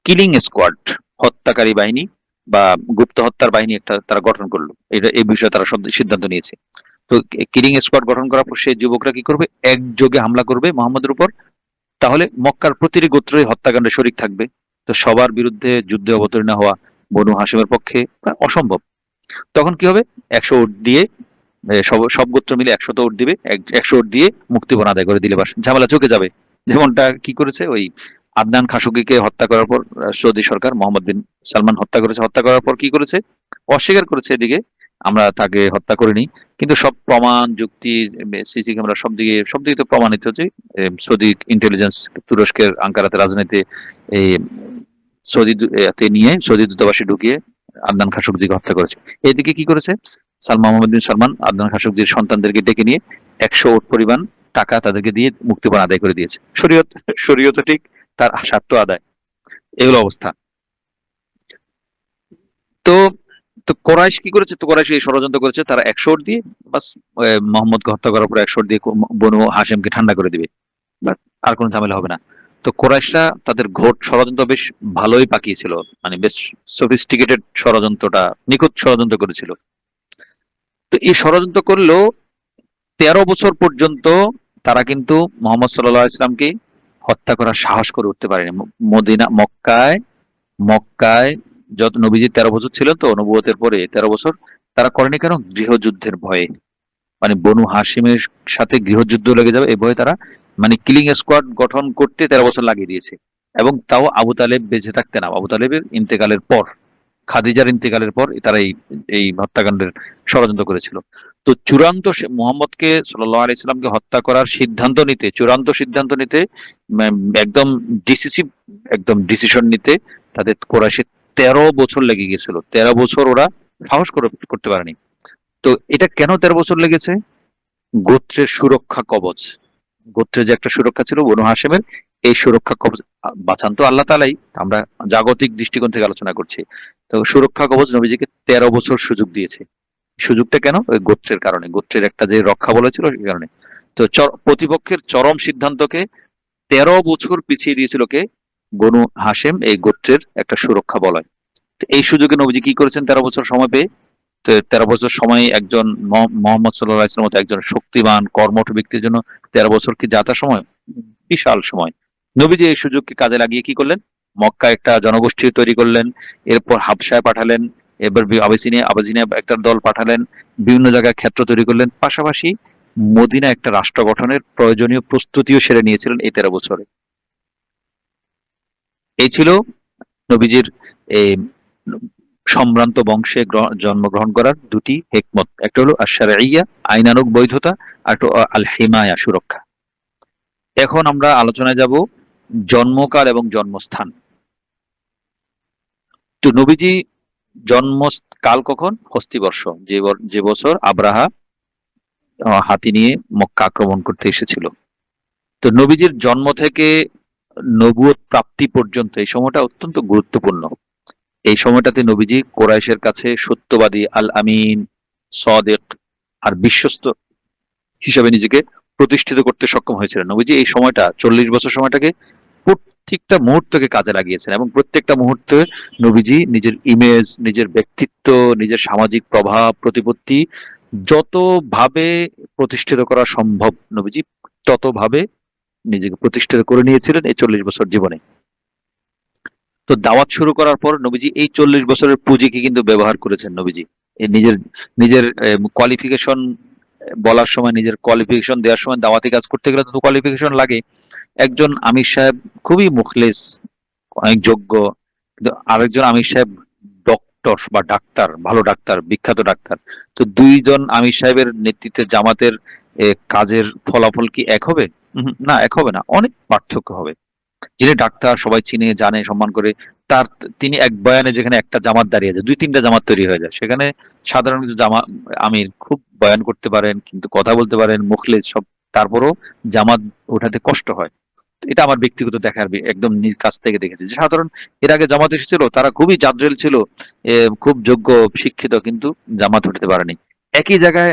[SPEAKER 2] কিলিং স্কোয়াড, হত্যাকারী বাহিনী বা গুপ্ত হত্যার বাহিনী একটা তারা গঠন করলো। এটা এই বিষয়ে তারা সিদ্ধান্ত নিয়েছে। তো কিলিং স্কোয়াড গঠন করার পর সেই যুবকরা কি করবে, একযোগে হামলা করবে মোহাম্মদের উপর। তাহলে মক্কার প্রতিটি গোত্রই হত্যাকাণ্ডে শরিক থাকবে। তো সবার বিরুদ্ধে যুদ্ধে অবতীর্ণ হওয়া বনু হাশিমের পক্ষে প্রায় অসম্ভব। তখন কি হবে, 100 উট দিয়ে, সব সব গোত্র মিলে 100 উট দিবে, 100 উট দিয়ে মুক্তিপণ আদায় করে দিলে বাস ঝামেলা চুকে যাবে। যেমনটা কি করেছে ওই আদনান খাশোগিকে হত্যা করার পর সৌদি সরকার মোহাম্মদ বিন সালমান হত্যা করেছে, হত্যা করার পর কি করেছে, অস্বীকার করেছে এদিকে আমরা তাকে হত্যা করিনি, কিন্তু সব প্রমাণ যুক্তি, সিসি ক্যামেরা সব দিকে তো প্রমাণিত যে সৌদি ইন্টেলিজেন্স তুরস্কের আঙ্কারাতে রাজনীতি এই সৌদি দূতাবাসে ঢুকিয়ে আদনান খাশোগিকে হত্যা করেছে। এদিকে কি করেছে, মোহাম্মদ বিন সালমান আদনান খাশোগির সন্তানদেরকে ডেকে নিয়ে 100 উট পরিমাণ টাকা তাদেরকে দিয়ে মুক্তিপণ আদায় করে দিয়েছে। শরীয়ত ঠিক, তার স্বার্থ আদায়, এগুলো অবস্থা। তো তো কোরাইশ কি করেছে? তো কোরাইশ এই ষড়যন্ত্র করেছে, তারা 100 ওট দিয়ে বাস মোহাম্মদকে হত্যা করার পর 100 ওট দিয়ে বনু হাশেমকে ঠান্ডা করে দিবে। বাস, আর কোনো ঝামেলা হবে না। তো কোরাইশরা তাদের ঘোর ষড়যন্ত্র বেশ ভালোই পাকিয়েছিল, মানে বেশ সফিস্টিকেটেড ষড়যন্ত্রটা, নিখুঁত ষড়যন্ত্র করেছিল। তো এই ষড়যন্ত্র করলেও 13 বছর পর্যন্ত তারা কিন্তু মোহাম্মদ সাল্লাল্লাহু আলাইহি ইসলামকে হত্যা করার সাহস করে উঠতে পারেনি। মক্কায় যত নবীজি 13 বছর ছিল, তো নবুয়তের পরে 13 বছর তারা করেনি কেন? গৃহযুদ্ধের ভয়ে। মানে বনু হাশিমের সাথে গৃহযুদ্ধ লেগে যাবে এই ভয়ে তারা মানে কিলিং স্কোয়াড গঠন করতে 13 বছর লাগিয়ে দিয়েছে। এবং তাও আবু তালেব বেঁচে থাকতে না, আবু তালেবের ইন্তেকালের পর, খাদিজার ইন্তেকালের পর তারা এই এই হত্যাকাণ্ডের ষড়যন্ত্র করেছিল। তো চূড়ান্ত মুহাম্মদকে সাল্লাল্লাহু আলাইহি সাল্লামকে হত্যা করার সিদ্ধান্ত নিতে, চূড়ান্ত সিদ্ধান্ত নিতে, একদম ডিসিসিভ, একদম ডিসিশন নিতে তাদের কোরাইশের 13 বছর লেগে গেছিল। 13 বছর ওরা সাহস করতে পারেনি। তো এটা কেন 13 বছর লেগেছে? গোত্রের সুরক্ষা কবচ, গোত্রের যে একটা সুরক্ষা ছিল বনু হাশেমের, এই সুরক্ষা কবচ বাঁচান তো আল্লাহ তাআলাই। আমরা জাগতিক দৃষ্টিকোণ থেকে আলোচনা করছি। তো সুরক্ষা কবচ নবীজিকে 13 বছর সুযোগ দিয়েছে। সুযোগটা কেন? ওই গোত্রের কারণে, গোত্রের একটা যে রক্ষা বলেছিল সেই কারণে। তো প্রতিপক্ষের চরম সিদ্ধান্তকে 13 বছর পিছিয়ে দিয়েছিল কে? বনু হাশেম, এই গোত্রের একটা সুরক্ষা বলয়। তো এই সুযোগে নবীজি কি করেছেন 13 বছর সময় পেয়ে? তো 13 বছর সময় একজন মোহাম্মদ সাল্লাল্লাহু আলাইহি ওয়াসাল্লামের মতো একজন শক্তিমান কর্মঠ ব্যক্তির জন্য 13 বছর কি যাতা সময়? বিশাল সময়। নবীজি এই সুযোগকে কাজে লাগিয়ে কি করলেন? মক্কায় একটা জনগোষ্ঠী তৈরি করলেন, এরপর হাবশায় পাঠালেন, এবার আবিসিনিয়া একটা দল পাঠালেন, বিভিন্ন জায়গায় ক্ষেত্র তৈরি করলেন, পাশাপাশি মদিনা একটা রাষ্ট্র গঠনের প্রয়োজনীয় প্রস্তুতিও সেরে নিয়েছিলেন এই 13 বছরে। এই ছিল নবীজির এই সম্ভ্রান্ত বংশে জন্মগ্রহণ করার দুটি হিকমত। একটা হলো আশ-শারঈয়া, আইনানুগ বৈধতা, আর একটা আল হিমায়া, সুরক্ষা। এখন আমরা আলোচনায় যাব জন্মকাল এবং জন্মস্থান। তো নবীজি জন্মকাল কখন? হস্তিবর্ষ, যে বছর আব্রাহা হাতি নিয়ে মক্কা আক্রমণ করতে এসেছিল। তো নবীজির জন্ম থেকে নবুয়ত প্রাপ্তি পর্যন্ত এই সময়টা অত্যন্ত গুরুত্বপূর্ণ। এই সময়টাতে নবীজি কোরাইশের কাছে সত্যবাদী, আল আমিন, সাদিক আর বিশ্বস্ত হিসাবে নিজেকে প্রতিষ্ঠিত করতে সক্ষম হয়েছিলেন। নবীজি এই সময়টা, 40 বছর সময়টাকে প্রত্যেকটা মুহূর্তকে কাজে লাগিয়েছেন, এবং প্রত্যেকটা মুহূর্তে নবীজি নিজের ইমেজ, নিজের ব্যক্তিত্ব, নিজের সামাজিক প্রভাব প্রতিপত্তি যতভাবে প্রতিষ্ঠিত করা সম্ভব নবীজি ততভাবে নিজেকে প্রতিষ্ঠিত করে নিয়েছিলেন এই 40 বছর জীবনে। তো দাওয়াত শুরু করার পর নবীজি এই 40 বছরের পুঁজিকে কিন্তু ব্যবহার করেছেন নবীজি। এই নিজের নিজের কোয়ালিফিকেশন বলার সময়, নিজের কোয়ালিফিকেশন দেওয়ার সময়, দাওয়াতি কাজ করতে গেলে তো কোয়ালিফিকেশন লাগে। একজন আমির সাহেব খুবই মুখলেস, অনেক যোগ্য, কিন্তু আরেকজন আমির সাহেব ডক্টর বা ডাক্তার, ভালো ডাক্তার, বিখ্যাত ডাক্তার। তো দুইজন আমির সাহেবের নেতৃত্বে জামাতের কাজের ফলাফল কি এক হবে? না, এক হবে না, অনেক পার্থক্য হবে। যিনি ডাক্তার, সবাই চিনে জানে সম্মান করে, তার তিনি এক বয়ানে যেখানে একটা জামাত দাঁড়িয়ে যায়, 2-3টা জামাত তৈরি হয়ে যায়। সেখানে সাধারণ কিছু আমির খুব বয়ান করতে পারেন, কিন্তু কথা বলতে পারেন, মুখলেস সব, তারপরও জামাত ওঠাতে কষ্ট হয়। এটা আমার ব্যক্তিগত দেখার একদম নিজ কাছ থেকে দেখেছি যে সাধারণ এর আগে জামাত এসেছিল, তারা খুবই জাদ্রেল ছিল, খুব যোগ্য শিক্ষিত, কিন্তু জামাত উঠতে পারেনি। একই জায়গায়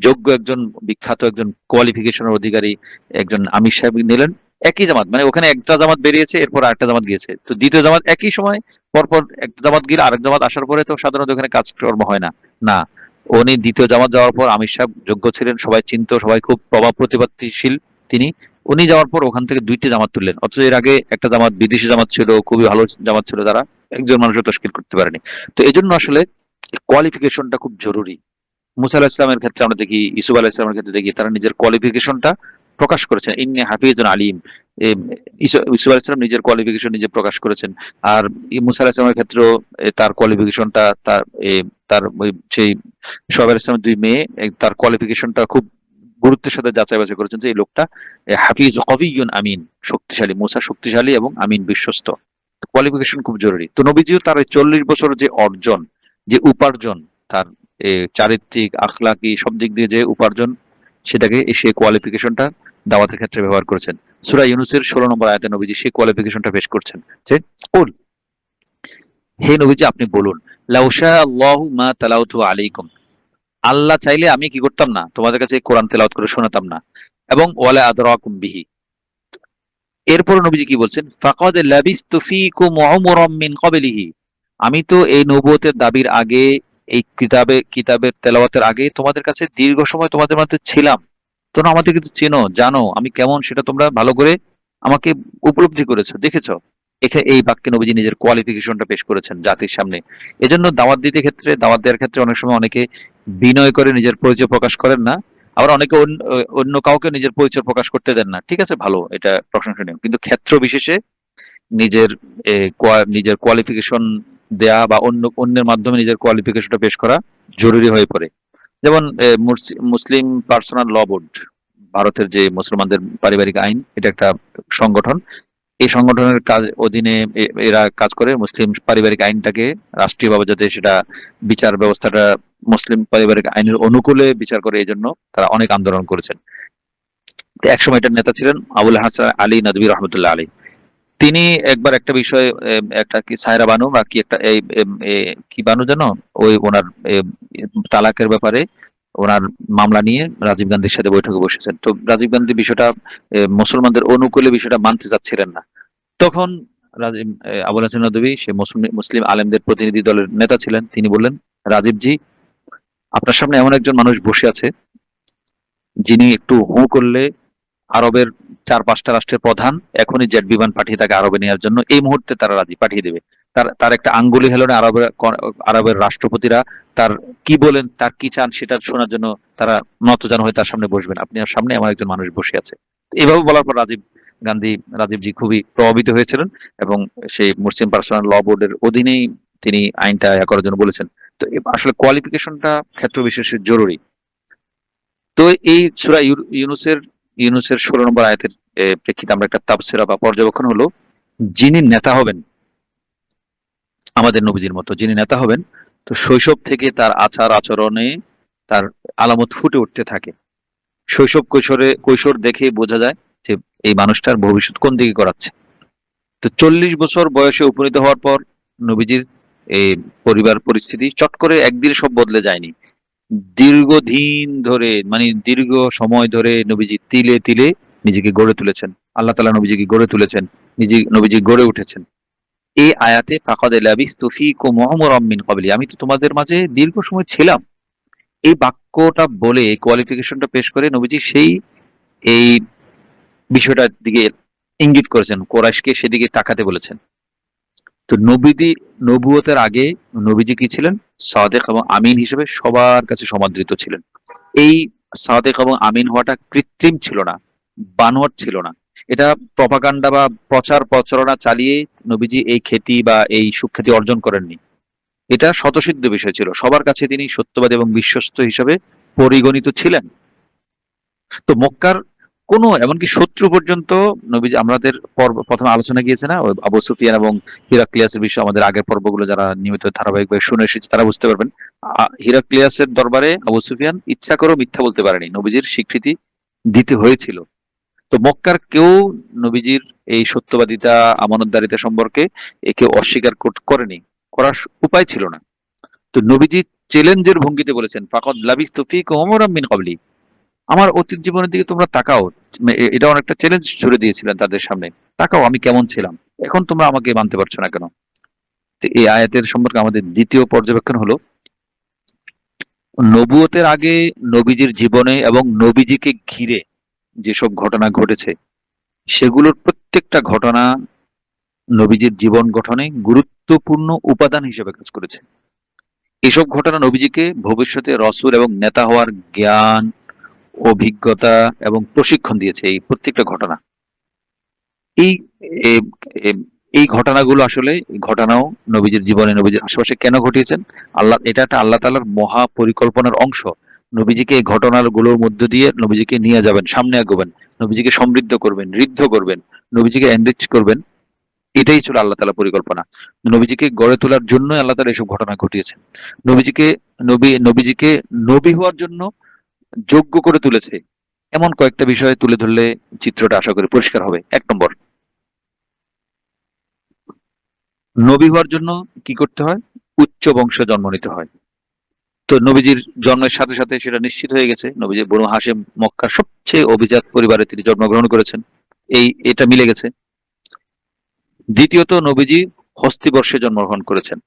[SPEAKER 2] যোগ্য একজন, বিখ্যাত একজন, কোয়ালিফিকেশনের অধিকারী একজন আমির সাহেব নিলেন, একই জামাত, মানে ওখানে একটা জামাত বেরিয়েছে, এরপর আরেকটা জামাত গিয়েছে, তো দ্বিতীয় জামাত একই সময় পরপর একটা জামাত গেলে আরেক জামাত আসার পরে তো সাধারণত ওখানে কাজকর্ম হয় না। না, উনি দ্বিতীয় জামাত যাওয়ার পর, আমির সাহেব যোগ্য ছিলেন, সবাই চিনত, সবাই খুব প্রভাব প্রতিপত্তিশীল তিনি, উনি যাওয়ার পর ওখান থেকে 2টি জামাত তুললেন। অথচ এর আগে একটা জামাত, বিদেশি জামাত ছিল, খুবই ভালো জামাত ছিল, তারা একজন মানুষও তশকিল করতে পারেনি। তো এই জন্য আসলে কোয়ালিফিকেশনটা খুব জরুরি। মুসা আলাহিস সালামের ক্ষেত্রে আমরা দেখি, ইউসুফ আলাহিস সালামের ক্ষেত্রে দেখি, তারা নিজের কোয়ালিফিকেশনটা প্রকাশ করেছেন, ইন্নী হাফিজুন আলিম। ইউসুফ আলাহিস সালাম নিজের কোয়ালিফিকেশন নিজে প্রকাশ করেছেন। আর মুসা আলাহিস সালামের ক্ষেত্রেও তার কোয়ালিফিকেশনটা, তার সেই শোয়েব আলাহিস সালামের 2 মেয়ে, তার কোয়ালিফিকেশনটা খুব গুরুত্বের সাথে যাচাই বাছাই করেছেন যে এই লোকটা হাফিজ কবিয়ুন আমিন, শক্তিশালী, মুসা শক্তিশালী এবং আমিন বিশ্বস্ত। কোয়ালিফিকেশন খুব জরুরি। তো নবীজিও তার এই 40 বছর যে অর্জন, যে উপার্জন, তার চারিত্রিক, আখলাকি সব দিক দিয়ে যে উপার্জন, সেটাকে সে কোয়ালিফিকেশনটা দাওয়াতের ক্ষেত্রে ব্যবহার করেছেন। সূরা ইউনূসের 16 নম্বর আয়াতে নবীজি সেই কোয়ালিফিকেশনটা পেশ করছেন যে, কুল, হে নবীজি আপনি বলুন, লাউ শাআ আল্লাহু মা তালাউতু আলাইকুম, আল্লাহ চাইলে আমি কি করতাম না, তোমাদের কাছে এই কোরআন তেলাওয়াত করে শোনাতাম না। এবং ওয়ালা আদরাকুম বিহি, এরপর নবীজি কি বলছেন, ফাকাদ লাবিস্তু ফীকুম উমরাম মিন ক্বাবলিহি, আমি তো এই নবুয়তের দাবির আগে, এই কিতাবের তেলাওয়াতের আগে তোমাদের কাছে দীর্ঘ সময় তোমাদের মধ্যে ছিলাম। তোমরা আমাদের কিন্তু চেনো, জানো আমি কেমন, সেটা তোমরা ভালো করে আমাকে উপলব্ধি করেছো, দেখেছো। এই বাক্যে নবীজি নিজের কোয়ালিফিকেশনটা পেশ করেছেন জাতির সামনে। এজন্য দাওয়াত দেওয়ার ক্ষেত্রে অনেক সময় অনেকে বিনয় করে নিজের পরিচয় প্রকাশ করেন না, আবার অনেকে অন্য কাউকে নিজের পরিচয় প্রকাশ করতে দেন না। ঠিক আছে, ভালো, এটা প্রশংসনীয়, কিন্তু ক্ষেত্র বিশেষে নিজের নিজের কোয়ালিফিকেশন দেয়া বা অন্যের মাধ্যমে নিজের কোয়ালিফিকেশনটা পেশ করা জরুরি হয়ে পড়ে। যেমন মুসলিম পার্সোনাল ল বোর্ড, ভারতের যে মুসলমানদের পারিবারিক আইন, এটা একটা সংগঠন। এই সংগঠনের অধীনে এরা কাজ করে মুসলিম পারিবারিক আইনটাকে রাষ্ট্রীয়ভাবে যাতে সেটা বিচার ব্যবস্থাটা মুসলিম পারিবারিক আইনের অনুকূলে বিচার করে, এই জন্য তারা অনেক আন্দোলন করেছেন। তো একসময় এটার নেতা ছিলেন আবুল হাসান আলী নদভী রহমতুল্লাহ আলী। তিনি একবার একটা বিষয়, একটা কি সায়রা বানু বা কি একটা, কি বানু যেন, ওই ওনার তালাকের ব্যাপারে ওনার মামলা নিয়ে রাজীব গান্ধীর সাথে বৈঠকে বসেছেন। তো রাজীব গান্ধী বিষয়টা মুসলমানদের অনুকূলে বিষয়টা মানতে চাচ্ছিলেন না। তখন আবুল হাসান নদভী, সে মুসলিম আলেমদের প্রতিনিধি দলের নেতা ছিলেন, তিনি বললেন, রাজীবজি, আপনার সামনে এমন একজন মানুষ বসে আছে যিনি একটু হু করলে আরবের 4-5টা রাষ্ট্রের প্রধান এখনই জেট বিমান পাঠিয়ে তাকে আরবে নেওয়ার জন্য এই মুহূর্তে তারা রাজি, পাঠিয়ে দেবে। তার তার একটা আঙ্গুলি হেলনে আরবের রাষ্ট্রপতিরা তার কি বলেন, তার কি চান সেটা শোনার জন্য তারা নতজানু হয়ে তার সামনে বসবেন। আপনি আর সামনে এমন একজন মানুষ বসে আছে। এভাবে বলার পর রাজীবজি খুবই প্রভাবিত হয়েছিলেন, এবং সেই মুসলিম পার্সোনাল ল বোর্ডের অধীনেই তিনি আইনটা করার জন্য বলেছেন। তো আসলে কোয়ালিফিকেশনটা ক্ষেত্র বিশেষে জরুরি। তো এই সূরা ইউনূসের 16 নম্বর আয়াতের প্রেক্ষিতে আমরা একটা তাফসীর বা পর্যবেক্ষণ হলো, যিনি নেতা হবেন আমাদের নবীজির মতো, যিনি নেতা হবেন, তো শৈশব থেকে তার আচার আচরণে তার আলামত ফুটে উঠতে থাকে। কৈশোর দেখে বোঝা যায় যে এই মানুষটার ভবিষ্যৎ কোন দিকে গড়াচ্ছে। তো 40 বছর বয়সে উপনীত হওয়ার পর নবীজির এই পরিবার পরিস্থিতি চট করে একদিন সব বদলে যায়নি। দীর্ঘদিন ধরে, মানে দীর্ঘ সময় ধরে নবীজি তিলে তিলে নিজেকে গড়ে তুলেছেন। আল্লাহ তাআলা নবীজিকে গড়ে তুলেছেন, নবীজি গড়ে উঠেছেন। এই আয়াতে ফাকাদ লাবিস্তু ফীকুম উমরাম মিন ক্বাবলি, আমি তো তোমাদের মাঝে দীর্ঘ সময় ছিলাম, এই বাক্যটা বলে এই কোয়ালিফিকেশনটা পেশ করে নবীজি এই বিষয়টার দিকে ইঙ্গিত করেছেন, কোরাইশকে সেদিকে তাকাতে বলেছেন। তো নবুয়তের আগে নবীজি কি ছিলেন? সাদেক এবং আমিন হিসেবে সবার কাছে সমাদৃত ছিলেন। এই সাদেক এবং আমিন হওয়াটা কৃত্রিম ছিল না, বানোয়াট ছিল না। এটা প্রপাগান্ডা বা প্রচার প্রচারণা চালিয়ে নবীজি এই খ্যাতি বা এই সুখ্যাতি অর্জন করেননি। এটা স্বতঃসিদ্ধ বিষয় ছিল। সবার কাছে তিনি সত্যবাদী এবং বিশ্বস্ত হিসেবে পরিগণিত ছিলেন। তো মক্কার কোনো এমনকি শত্রু পর্যন্ত নবীজি, আমাদের প্রথমে আলোচনা গিয়েছে না, ওই আবু সুফিয়ান এবং হিরাক্লিয়াসের বিষয়ে, আমাদের আগের পর্বগুলো যারা নিয়মিত ধারাবাহিকভাবে শুনে এসেছে তারা বুঝতে পারবেন। হিরাক্লিয়াসের দরবারে আবু সুফিয়ান ইচ্ছা করেও মিথ্যা বলতে পারেনি, নবীজির স্বীকৃতি দিতে হয়েছিল। তো মক্কার কেউ নবীজির এই সত্যবাদিতা, আমানতদারিতা সম্পর্কে কেউ অস্বীকার করেনি, করার উপায় ছিল না। তো নবীজি চ্যালেঞ্জের ভঙ্গিতে বলেছেন, ফাকাদ লাবিস্তু ফীকুম উমরাম মিন ক্বাবলি, আমার অতীত জীবনের দিকে তোমরা তাকাও। এটা অনেকটা চ্যালেঞ্জ ছুড়ে দিয়েছিলেন তাদের সামনে, তাকাও আমি কেমন ছিলাম, এখন তোমরা আমাকে মানতে পারছো না কেন। তো এই আয়াতের সম্পর্কে আমাদের দ্বিতীয় পর্যবেক্ষণ হলো, নবুয়তের আগে নবীজির জীবনে এবং নবীজিকে ঘিরে যেসব ঘটনা ঘটেছে, সেগুলোর প্রত্যেকটা ঘটনা নবীজির জীবন গঠনে গুরুত্বপূর্ণ উপাদান হিসেবে কাজ করেছে। এসব ঘটনা নবীজিকে ভবিষ্যতে রসূল এবং নেতা হওয়ার জ্ঞান, অভিজ্ঞতা এবং প্রশিক্ষণ দিয়েছে। এই প্রত্যেকটা ঘটনা, এই এ- এ- এই ঘটনাগুলো আসলে, ঘটনাও নবীজির জীবনে, নবীজির আশেপাশে কেন ঘটিয়েছেন, এটা একটা আল্লাহ তাআলার মহা পরিকল্পনার অংশ। নবীজিকে এই ঘটনাগুলোর মধ্য দিয়ে নবীজিকে নিয়ে যাবেন, সামনে এগোবেন, নবীজিকে সমৃদ্ধ করবেন, ঋদ্ধ করবেন, নবীজিকে এনরিচ করবেন। এটাই ছিল আল্লাহ তাআলার পরিকল্পনা। নবীজিকে গড়ে তোলার জন্য আল্লাহ তাআলা এসব ঘটনা ঘটিয়েছেন। নবীজিকে নবীজিকে নবী হওয়ার জন্য যোগ্য করে তুলেছে। এমন কয়েকটা বিষয় তুলে ধরলে চিত্রটা আশা করি পরিষ্কার হবে। 1 নম্বর, নবী হওয়ার জন্য কি করতে হয়? উচ্চ বংশে জন্ম নিতে হয়। তো নবীজির জন্মের সাথে সাথে সেটা নিশ্চিত হয়ে গেছে, নবীজি বনু হাশেম মক্কার সবচেয়ে অভিজাত পরিবারে তিনি জন্মগ্রহণ করেছেন, এটা মিলে গেছে। দ্বিতীয়ত নবীজি হস্তিবর্ষে জন্মগ্রহণ করেছেন।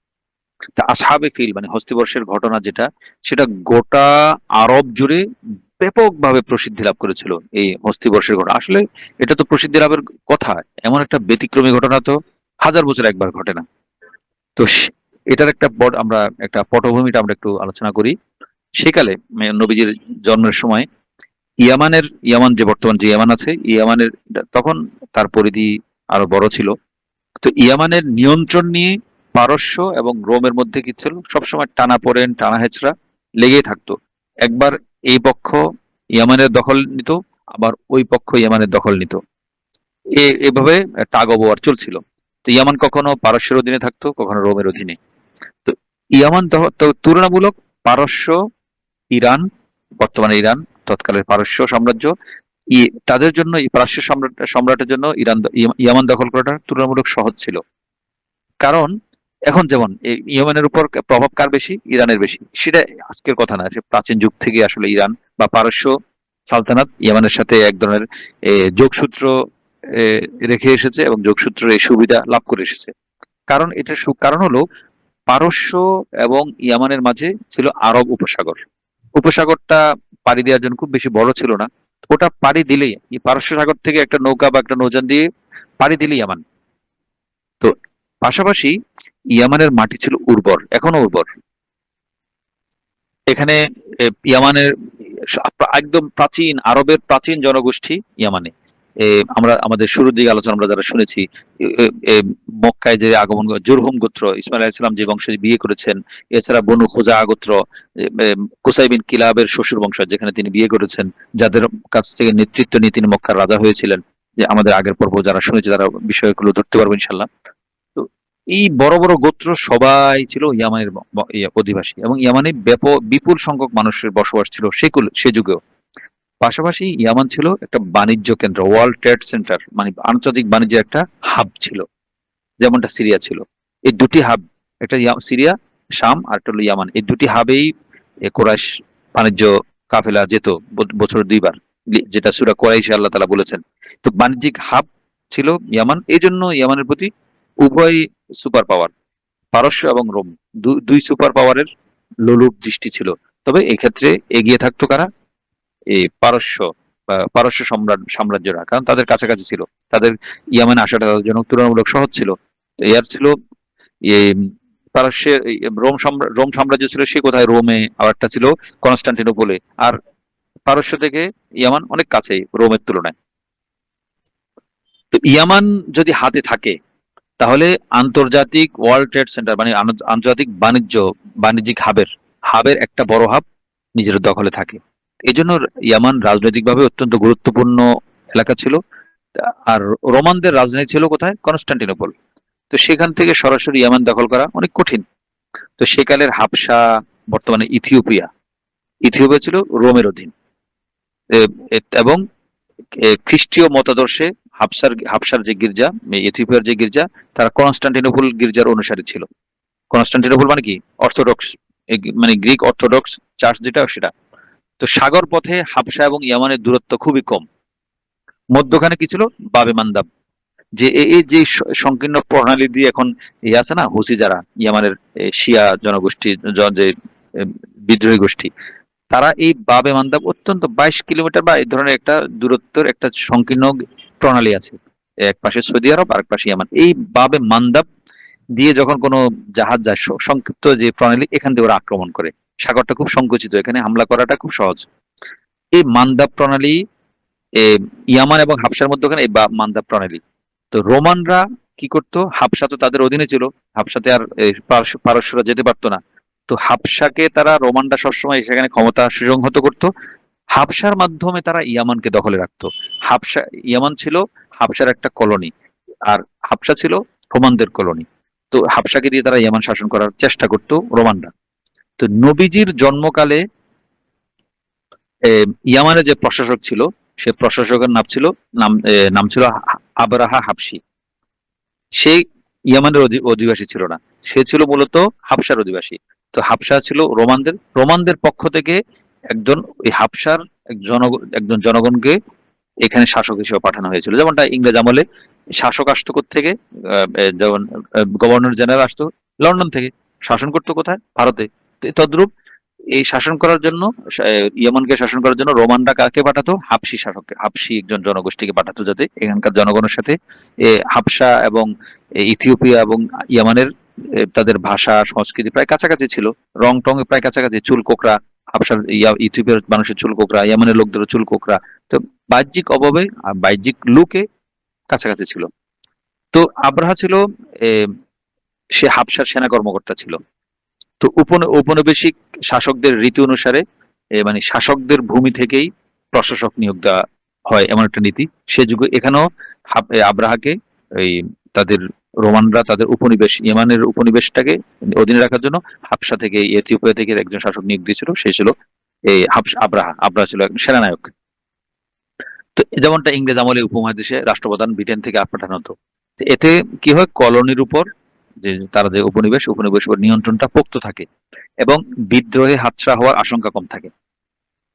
[SPEAKER 2] তা আসহাবে ফিল মানে হস্তিবর্ষের ঘটনা যেটা, সেটা গোটা আরব জুড়ে ব্যাপকভাবে প্রসিদ্ধি লাভ করেছিল। এই হস্তিবর্ষের ঘটনা আসলে এটা তো প্রসিদ্ধি লাভের কথা, এমন একটা ব্যতিক্রমী ঘটনা তো হাজার বছর একবার ঘটে না। তো এটার একটা আমরা একটা পটভূমিটা আমরা একটু আলোচনা করি। সেকালে নবীজির জন্মের সময় ইয়ামান যে বর্তমান যে ইয়ামান আছে, ইয়ামানের তখন তার পরিধি আরো বড় ছিল। তো ইয়ামানের নিয়ন্ত্রণ নিয়ে পারস্য এবং রোমের মধ্যে কি ছিল, সবসময় টানাপোড়েন টানা হেচড়া লেগেই থাকতো। একবার এই পক্ষ ইয়ামানের দখল নিত, আবার ওই পক্ষ ইয়ামানের দখল নিত, এভাবে টাগ অব ওয়ার চলছিল। তো ইয়ামান কখনো পারস্যের অধীনে থাকতো, কখনো রোমের অধীনে। তো ইয়ামান তো তুলনামূলক পারস্য, ইরান, বর্তমানে ইরান, তৎকালের পারস্য সাম্রাজ্য, তাদের জন্য এই পারস্য সম্রাটের জন্য ইয়ামান দখল করাটা তুলনামূলক সহজ ছিল। কারণ এখন যেমন এই ইয়েমেনের উপর প্রভাব কার বেশি, ইরানের বেশি, সেটা আজকের কথা না, সে প্রাচীন যুগ থেকে আসলে ইরান বা পারস্য সালতানাত ইয়েমেনের সাথে এক ধরনের যোগসূত্র এ, রেখে এসেছে এবং যোগসূত্রের এই সুবিধা লাভ করে এসেছে। কারণ এটা কারণ হলো পারস্য এবং ইয়ামানের মাঝে ছিল আরব উপসাগর। উপসাগরটা পাড়ি দেওয়ার জন্য খুব বেশি বড় ছিল না, ওটা পাড়ি দিলেই এই পারস্য সাগর থেকে একটা নৌকা বা একটা নৌযান দিয়ে পাড়ি দিলেই ইয়ামান। তো পাশাপাশি ইয়ামানের মাটি ছিল উর্বর, এখনো উর্বর। এখানে ইয়ামানের একদম প্রাচীন আরবের প্রাচীন জনগোষ্ঠী ইয়ামানে। আমরা আমাদের শুরুর দিকে আলোচনা আমরা যারা শুনেছি, মক্কায় যে আগমন জুরহুম গোত্র, ইসমাইল আলাইহিস সালাম যে বংশে বিয়ে করেছেন, এছাড়া বনু খুজাআ গোত্র, কুসাই বিন কিলাবের শ্বশুর বংশ যেখানে তিনি বিয়ে করেছেন, যাদের কাছ থেকে নেতৃত্ব নিয়ে তিনি মক্কার রাজা হয়েছিলেন, যে আমাদের আগের পর্ব যারা শুনেছে তারা বিষয়গুলো ধরতে পারবে ইনশাল্লাহ। তো এই বড় বড় গোত্র সবাই ছিল ইয়ামানের অধিবাসী, এবং ইয়ামানে বিপুল সংখ্যক মানুষের বসবাস ছিল সে যুগেও। পাশাপাশি ইয়ামান ছিল একটা বাণিজ্য কেন্দ্র, ওয়ার্ল্ড ট্রেড সেন্টার, মানে আন্তর্জাতিক বাণিজ্যের একটা হাব ছিল, যেমনটা সিরিয়া ছিল। এই দুটি হাব, একটা সিরিয়া শাম আর একটা হলো ইয়ামান, এই দুটি হাবেই কোরাইশ বাণিজ্য কাফেলা যেত বছর দুইবার, যেটা সূরা কোরাইশে আল্লাহ তাআলা বলেছেন। তো বাণিজ্যিক হাব ছিল ইয়ামান, এই জন্য ইয়ামানের প্রতি উভয় সুপার পাওয়ার, পারস্য এবং রোম, দুই সুপার পাওয়ারের লোলুপ দৃষ্টি ছিল। তবে এক্ষেত্রে এগিয়ে থাকতো কারা, এই পারস্য বা পারস্য সাম্রাজ্যরা, কারণ তাদের কাছাকাছি ছিল, তাদের ইয়ামেন আসাটা তাদের জন্য তুলনামূলক সহজ ছিল। তো এর ছিল এই পারস্যের রোম সাম্রাজ্য ছিল সে কোথায়, রোমে, আর একটা ছিল কনস্টান্টিনোপলে। আর পারস্য থেকে ইয়ামান অনেক কাছেই রোমের তুলনায়। তো ইয়ামান যদি হাতে থাকে, তাহলে আন্তর্জাতিক ওয়ার্ল্ড ট্রেড সেন্টার মানে আন্তর্জাতিক বাণিজ্যিক হাবের একটা বড় হাব নিজের দখলে থাকে। এই জন্য ইয়ামান রাজনৈতিকভাবে অত্যন্ত গুরুত্বপূর্ণ এলাকা ছিল। আর রোমানদের রাজধানী ছিল কোথায়, কনস্টান্টিনোপল। তো সেখান থেকে সরাসরি ইয়ামান দখল করা অনেক কঠিন। তো সেকালের হাবশা, বর্তমানে ইথিওপিয়া ছিল রোমের অধীন। এবং খ্রিস্টীয় মতাদর্শে হাবশার যে গির্জা, ইথিওপিয়ার যে গির্জা, তারা কনস্টান্টিনোপল গির্জার অনুসারী ছিল। কনস্টান্টিনোপল মানে কি, অর্থোডক্স, মানে গ্রিক অর্থোডক্স চার্চ যেটা সেটা। তো সাগর পথে হাবশা এবং ইয়ামানের দূরত্ব খুবই কম। মধ্যখানে কি ছিল, বাবে মান্দাব, যে এই যে সংকীর্ণ প্রণালী দিয়ে এখন আছে না হুসি যারা ইয়ামানের শিয়া জনগোষ্ঠী, যে বিদ্রোহী গোষ্ঠী, তারা এই বাবে মান্দাব অত্যন্ত 22 কিলোমিটার বা এই ধরনের একটা দূরত্বের একটা সংকীর্ণ প্রণালী আছে। এক পাশে সৌদি আরব আর এক পাশে ইয়ামান, এই বাবে মান্দাব দিয়ে যখন কোনো জাহাজ যায়, সংক্ষিপ্ত যে প্রণালী, এখান দিয়ে ওরা আক্রমণ করে। সাগরটা খুব সংকুচিত, এখানে হামলা করাটা খুব সহজ। এই মান্দাব প্রণালী ইয়ামান এবং হাবশার মধ্যখানে এই মান্দাব প্রণালী। তো রোমানরা কি করতো, হাবশা তো তাদের অধীনে ছিল, হাবশাতে আর পারস্যরা যেতে পারতো না। তো হাবশাকে তারা, রোমানরা সবসময় সেখানে ক্ষমতা সুসংহত করত, হাবশার মাধ্যমে তারা ইয়ামানকে দখলে রাখতো। ইয়ামান ছিল হাবশার একটা কলোনি, আর হাবশা ছিল রোমানদের কলোনি। তো হাবশাকে দিয়ে তারা ইয়ামান শাসন করার চেষ্টা করত রোমানরা। তো নবীজির জন্মকালে ইয়ামানে যে প্রশাসক ছিল, সে প্রশাসকের নাম ছিল আবরাহা হাবশি। সেই ইয়ামানের অধিবাসী ছিল না, সে ছিল মূলত হাবশার অধিবাসী। তো হাবশা ছিল রোমানদের, রোমানদের পক্ষ থেকে একজন ওই হাবশার একজন জনগণকে এখানে শাসক হিসেবে পাঠানো হয়েছিল। যেমনটা ইংরেজ আমলে শাসক আসতো থেকে, যেমন গভর্নর জেনারেল আসতো লন্ডন থেকে, শাসন করতো কোথায়? ভারতে। তদ্রূপ এই শাসন করার জন্য, ইয়েমনকে শাসন করার জন্য রোমানরা কাকে পাঠাতো? হাবশি শাসককে, হাবশি একজন জনগোষ্ঠীকে পাঠাতো, যাতে এখানকার জনগণের সাথে হাবশা এবং ইথিওপিয়া এবং ইয়ামানের তাদের ভাষা সংস্কৃতি প্রায় কাছাকাছি ছিল, রং টং প্রায় কাছাকাছি, চুল কোকড়া, হাবশার ইথিওপিয়ার মানুষের চুল কোকড়া, ইয়ামানের লোকদেরও চুল কোকড়া। তো বাহ্যিক অভাবে আর বাহ্যিক লুকে কাছাকাছি ছিল। তো আব্রাহা ছিল, সে হাবশার সেনা কর্মকর্তা ছিল। তো ঔপনিবেশিক শাসকদের রীতি অনুসারে মানে শাসকদের ভূমি থেকেই প্রশাসক নিয়োগ দেওয়া হয়, এমন একটা নীতি সে যুগে। এখানেও আব্রাহাকে ওই তাদের রোমানরা তাদের উপনিবেশ ইয়েমানের উপনিবেশটাকে অধীনে রাখার জন্য হাবশা থেকে, ইথিওপিয়া থেকে একজন শাসক নিয়োগ দিয়েছিল, সে ছিল এই আব্রাহা। আব্রাহা ছিল একজন সেনানায়ক। তো যেমনটা ইংরেজ আমলে উপমহাদেশে রাষ্ট্রপ্রধান ব্রিটেন থেকে পাঠানো হতো। তো এতে কি হয়, কলোনির উপর যে তারা যে উপনিবেশ উপর নিয়ন্ত্রণটা পোক্ত থাকে এবং বিদ্রোহে হাতছাড়া হওয়ার আশঙ্কা কম থাকে।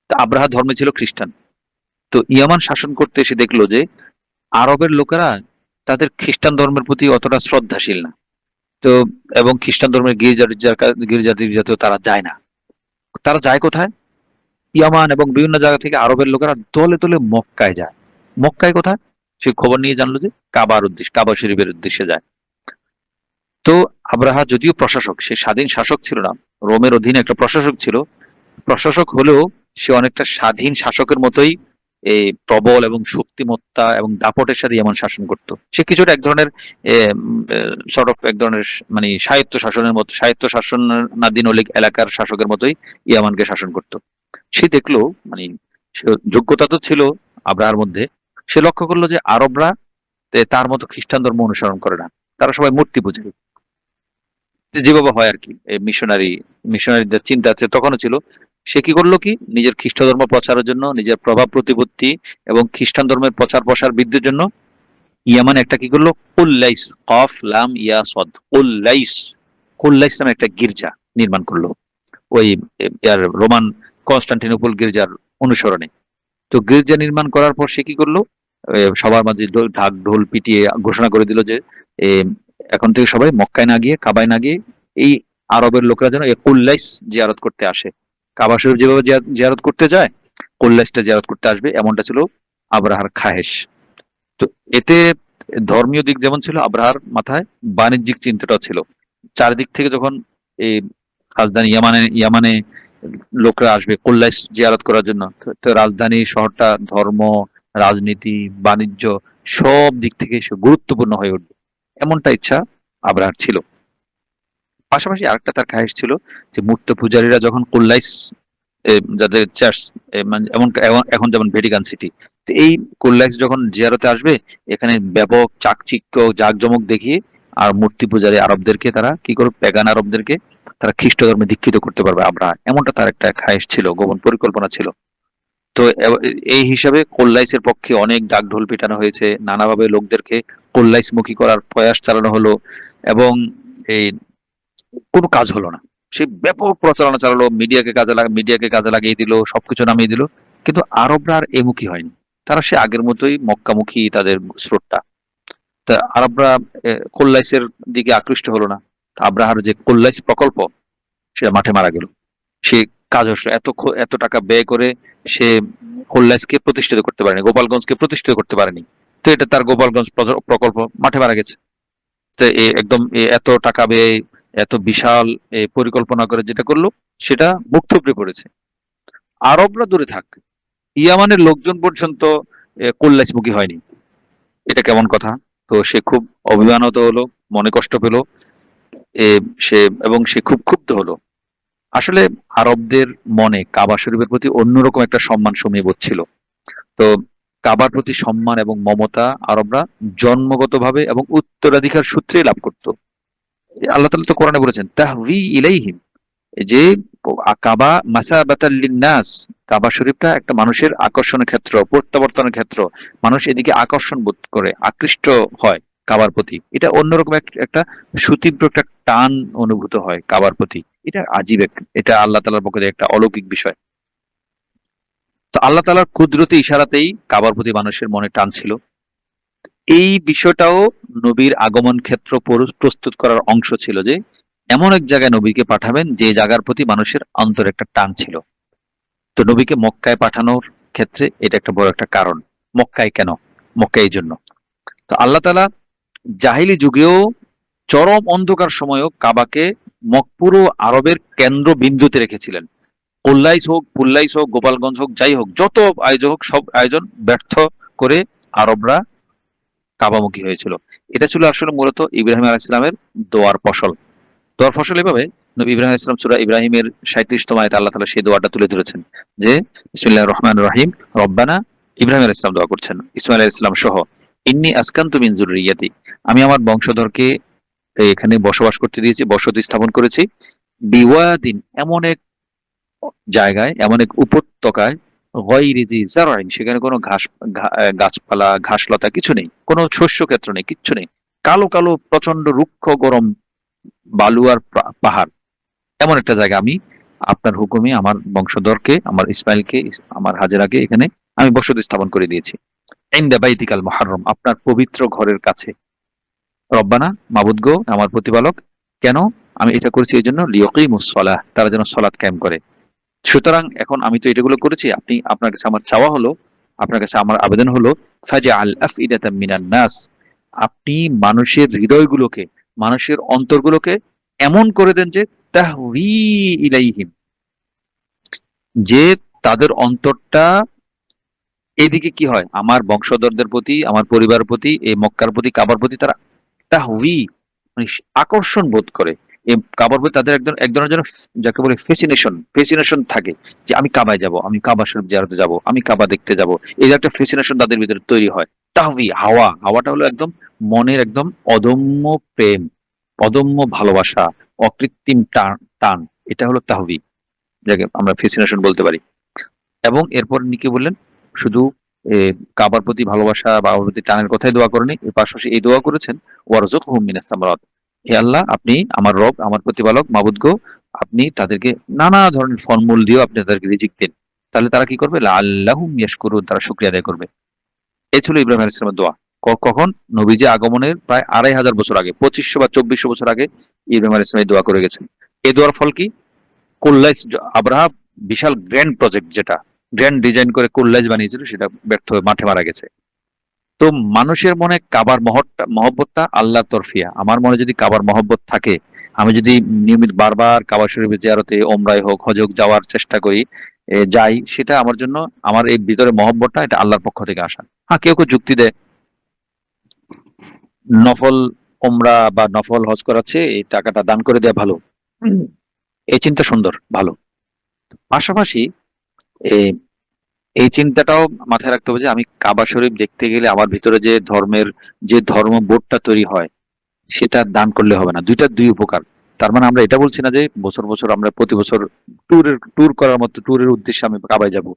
[SPEAKER 2] তো আব্রাহা ধর্মে ছিল খ্রিস্টান। তো ইয়ামান শাসন করতে এসে দেখলো যে আরবের লোকেরা তাদের খ্রিস্টান ধর্মের প্রতি অতটা শ্রদ্ধাশীল না। তো এবং খ্রিস্টান ধর্মের গির্জাতেও তারা যায় না। তারা যায় কোথায়? ইয়ামান এবং বিভিন্ন জায়গা থেকে আরবের লোকেরা দলে দলে মক্কায় যায়। মক্কায় কোথায়? সে খবর নিয়ে জানলো যে কাবা শরীফের উদ্দেশ্যে যায়। তো আব্রাহা যদিও প্রশাসক, সে স্বাধীন শাসক ছিল না, রোমের অধীনে একটা প্রশাসক ছিল। প্রশাসক হলেও সে অনেকটা স্বাধীন শাসকের মতোই এই প্রবল এবং শক্তিমত্তা এবং দাপটের সাথে ইয়ামান শাসন করত। সে কিছুটা এক ধরনের সর্ট অফ এক ধরনের মানে স্বায়ত্ত শাসনের মতো, স্বায়ত্ত শাসনাধীন এলাকার শাসকের মতোই ইয়ামানকে শাসন করত। সে দেখলো মানে যোগ্যতা তো ছিল আব্রাহার মধ্যে। সে লক্ষ্য করলো যে আরবরা তার মতো খ্রিস্টান ধর্ম অনুসরণ করে না, তারা সবাই মূর্তি পূজারী, যেভাবে হয় আর কি। মিশনারিদের চিন্তা আছে তখনও ছিল। সে কি করলো, কি নিজের খ্রিস্ট ধর্ম প্রচারের জন্য, নিজের প্রভাব প্রতিপত্তি এবং খ্রিস্টান ধর্মের প্রচার প্রসার বৃদ্ধির জন্য ইয়ামান একটা কি করলো, কুল্লাইস, কফ লাম ইয়া সদ, কুল্লাইস, কুল্লাইস নামে একটা গির্জা নির্মাণ করলো ওই রোমান কনস্টান্টিনোপল গির্জার অনুসরণে। তো গির্জা নির্মাণ করার পর সে কি করলো, সবার মাঝে ঢাক ঢোল পিটিয়ে ঘোষণা করে দিল যে এখন থেকে সবাই মক্কায় না গিয়ে, কাবায় না গিয়ে, এই আরবের লোকেরা যেন কুল্লাইস জিয়ারত করতে আসে। কাবা শরীফ যেভাবে জিয়ারত করতে যায়, কুল্লাইসটা জিয়ারত করতে আসবে, এমনটা ছিল আব্রাহার খাহেশ। তো এতে ধর্মীয় দিক যেমন ছিল, আব্রাহার মাথায় বাণিজ্যিক চিন্তাটাও ছিল। চারিদিক থেকে যখন এই রাজধানী ইয়ামানে লোকরা আসবে কুল্লাইস জিয়ারত করার জন্য, তো রাজধানী শহরটা ধর্ম, রাজনীতি, বাণিজ্য সব দিক থেকে সে গুরুত্বপূর্ণ হয়ে উঠবে, এমনটা ইচ্ছা আব্রাহার ছিল। পাশাপাশি আরেকটা তার খাহিশ ছিল যে মূর্ত পূজারীরা যখন কুল্লাইস, যাদের চার্চ, মানে এখন যেমন ভ্যাটিকান সিটি, তো এই কুল্লাইস যখন জিয়ারতে আসবে, এখানে ব্যাপক চাকচিক্য জাঁকজমক দেখিয়ে আর মূর্তি পূজারী আরবদেরকে তারা কি করবে, পেগান আরবদেরকে তারা খ্রিস্ট ধর্মে দীক্ষিত করতে পারবে আব্রাহা, এমনটা তার একটা খায়েশ ছিল, গোপন পরিকল্পনা ছিল। তো এই হিসাবে কোল্লাইসের পক্ষে অনেক ডাকঢোল পিটানো হয়েছে, নানাভাবে লোকদেরকে কোল্লাইস মুখী করার প্রয়াস চালানো হলো, এবং এই কোনো কাজ হলো না। সে ব্যাপক প্রচারণা চালালো, মিডিয়াকে কাজে লাগিয়ে দিল, সবকিছু নামিয়ে দিল, কিন্তু আরবরা আর এমুখী হয়নি। তারা সে আগের মতোই মক্কামুখী, তাদের স্রোতটা। তা আরবরা কোল্লাইসের দিকে আকৃষ্ট হলো না। আব্রাহার যে কোল্লাইস প্রকল্প, সেটা মাঠে মারা গেল। সে কাজ হলো এত টাকা ব্যয় করে সে কোল্লাইসকে প্রতিষ্ঠিত করতে পারেনি, গোপালগঞ্জকে প্রতিষ্ঠিত করতে পারেনি। তো এটা তার গোপালগঞ্জ প্রকল্প মাঠে মারা গেছে। তো একদম এত টাকা ব্যয়, এত বিশাল পরিকল্পনা করে যেটা করলো, সেটা মুখ থুবড়ে পড়েছে। আরবরা দূরে থাক, ইয়ামানের লোকজন পর্যন্ত কল্যাণমুখী হয়নি। এটা কেমন কথা? তো সে খুব অভিমানত হলো, মনে কষ্ট পেল, সে খুব ক্ষুব্ধ হলো। আসলে আরবদের মনে কাবা শরীফের প্রতি অন্যরকম একটা সম্মান সমীবোধ ছিল। তো কাবার প্রতি সম্মান এবং মমতা আরবরা জন্মগতভাবে এবং উত্তরাধিকার সূত্রে লাভ করত। আল্লাহ তাআলা তো কোরআনে বলেছেন তাহভি ইলাইহিম, যে কাবা মাসাবাতাল লিন্নাস, কাবা শরীফটা একটা মানুষের আকর্ষণের ক্ষেত্র, প্রত্যাবর্তনের ক্ষেত্র। মানুষ এদিকে আকর্ষণ বোধ করে, আকৃষ্ট হয় কাবার প্রতি। এটা অন্যরকম একটা সুতীব্র একটা টান অনুভূত হয় কাবার প্রতি। এটা আজীব এটা আল্লাহ তাআলার পক্ষ থেকে একটা অলৌকিক বিষয়। তো আল্লাহ তাআলার কুদরতি ইশারাতেই কাবার প্রতি মানুষের মনে টান ছিল। এই বিষয়টাও নবীর আগমন ক্ষেত্র প্রস্তুত করার অংশ ছিল যে এমন এক জায়গায় নবীকে পাঠাবেন যে জায়গার প্রতি মানুষের অন্তরে একটা টান ছিল। তো নবীকে মক্কায় পাঠানোর ক্ষেত্রে এটা একটা বড় একটা কারণ। মক্কায় কেন? মক্কায় এই জন্য। তো আল্লাহ তাআলা জাহিলি যুগেও চরম অন্ধকার সময়েও কাবাকে পুরো আরবের কেন্দ্র বিন্দুতে রেখেছিলেন। কল্লাইস হোক, পুল্লাইস হোক, গোপালগঞ্জ হোক, যাই হোক, যত আয়োজন হোক, সব আয়োজন ব্যর্থ করে আরবরা কাবামুখী হয়েছিল। এটা ছিল আসলে মূলত ইব্রাহিম আলাইহিস সালামের দোয়ার ফসল। দোয়ার ফসল এভাবে নবী ইব্রাহিম আলাইহিস সালাম সূরা ইব্রাহিমের 37তম আয়াতে আল্লাহ তাআলা সেই দোয়াটা তুলে ধরেছেন যে বিসমিল্লাহির রহমানির রহিম রব্বানা, ইব্রাহিম আলাইহিস সালাম দোয়া করছেন ইসমাঈল আলাইহিস সালাম সহ, ইন্নী আসকানতু মিন যুররিয়াতি, আমি আমার বংশধরকে এখানে বসবাস করতে দিয়েছি, বসতি স্থাপন করেছি, বিওয়াদিন, এমন এক জায়গায়, এমন এক উপত্যকায়, গায়রি জি জারইন, সেখানে কোনো গাছপালা ঘাসলতা কিছু নেই, কোনো শস্য ক্ষেত্র নেই, কিচ্ছু নেই, কালো কালো প্রচন্ড রুক্ষ গরম বালু আর পাহাড়, এমন একটা জায়গা আমি আপনার হুকুমে আমার বংশধরকে, আমার ইসমাইলকে, আমার হাজেরাকে এখানে আমি বসতি স্থাপন করে দিয়েছি। ইনদা বাইতিকাল মুহাররম, আপনার পবিত্র ঘরের কাছে। রব্বানা, মাবুদ গো, আমার প্রতিপালক, কেন আমি এটা করেছি? এই জন্য লিয়াকিমুস সালাহ, তারা যেন সালাত কায়েম করে। সুতরাং এখন আমি তো এটাগুলো করেছি, আপনার কাছে আমার চাওয়া হলো, আপনার কাছে আমার আবেদন হলো, ফাজআল আফইদাতাম মিনান নাস, আপনি মানুষের হৃদয়গুলোকে, মানুষের অন্তরগুলোকে এমন করে দেন যে তাহওয়ি ইলাইহিম, যে তাদের অন্তরটা এদিকে কি হয়, আমার বংশধরদের প্রতি, আমার পরিবারের প্রতি, এই মক্কার প্রতি, কাবার প্রতি তারা তাহওয়ি, মানে আকর্ষণ বোধ করে। এই কাবার প্রতি তাদের এক ধরনের যেন, যাকে বলে ফেসিনেশন থাকে, যে আমি কাবায় যাব, আমি কাবা শরীফ জিয়ারতে যাব, আমি কাবা দেখতে যাব, এই যে একটা ফেসিনেশন তাদের ভিতরে তৈরি হয়। তাহওয়ি, হাওয়াটা হলো একদম মনের একদম অদম্য প্রেম, অদম্য ভালোবাসা, অকৃত্রিম টান টান, এটা হলো তাহওয়ি, যাকে আমরা ফেসিনেশন বলতে পারি। এবং এরপর নিকে বললেন শুধু এ কাবার প্রতি ভালোবাসা বা কাবার প্রতি টানের কথাই দোয়া করেনি, এর পাশাপাশি এই দোয়া করেছেন, ওয়ারযুকহুম মিনাস সামারাত, হে আল্লাহ, আপনি আমার রব, আমার প্রতিপালক, মাবুদ গো, আপনি তাদেরকে নানা ধরনের ফলমূল দিয়েও আপনি তাদেরকে রিজিক দিন। তাহলে তারা কি করবে? লাআল্লাহুম ইয়াশকুরুন, তারা শুকরিয়া আদায় করবে। এই ছিল ইব্রাহিম আলাইহিস সালামের দোয়া। কখন? নবীজি আগমনের প্রায় 2500 বছর আগে, 2500 বা 2400 বছর আগে ইব্রাহিম আলাইহিস সালাম এই দোয়া করে গেছেন। এই দোয়ার ফল কি? কোল্লাইস, আব্রাহা বিশাল গ্র্যান্ড প্রজেক্ট, যেটা গ্র্যান্ড ডিজাইন করে কোল্লাইস বানিয়েছিল, সেটা ব্যর্থ হয়ে মাঠে মারা গেছে। তো মানুষের মনে কাবার মহব্বতটা আল্লাহর তরফিয়া। আমার মনে যদি কাবার মহব্বত থাকে, আমি যদি নিয়মিত বারবার কাবা শরীফে জিয়ারতে, ওমরায় হোক, হজ হোক যাওয়ার চেষ্টা করি, যাই, সেটা আমার জন্য, আমার এই ভিতরে মহব্বতটা, এটা আল্লাহর পক্ষ থেকে আসা। হ্যাঁ, কেউ কেউ যুক্তি দেয় নফল ওমরা বা নফল হজ করাচ্ছে, এই টাকাটা দান করে দেওয়া ভালো। এই চিন্তা সুন্দর, ভালো। পাশাপাশি এ- এই চিন্তাটাও মাথায় রাখতে হবে যে আমি কাবা শরীফ দেখতে গেলে আমার ভিতরে যে ধর্মবোধটা তৈরি হয়, সেটা দান করলে হবে না। দুই উপকার। তার মানে আমরা এটা বলছি না যে বছর বছর আমরা প্রতি বছর ট্যুর করার মতো ট্যুরের উদ্দেশ্যে আমি কাবায় যাব।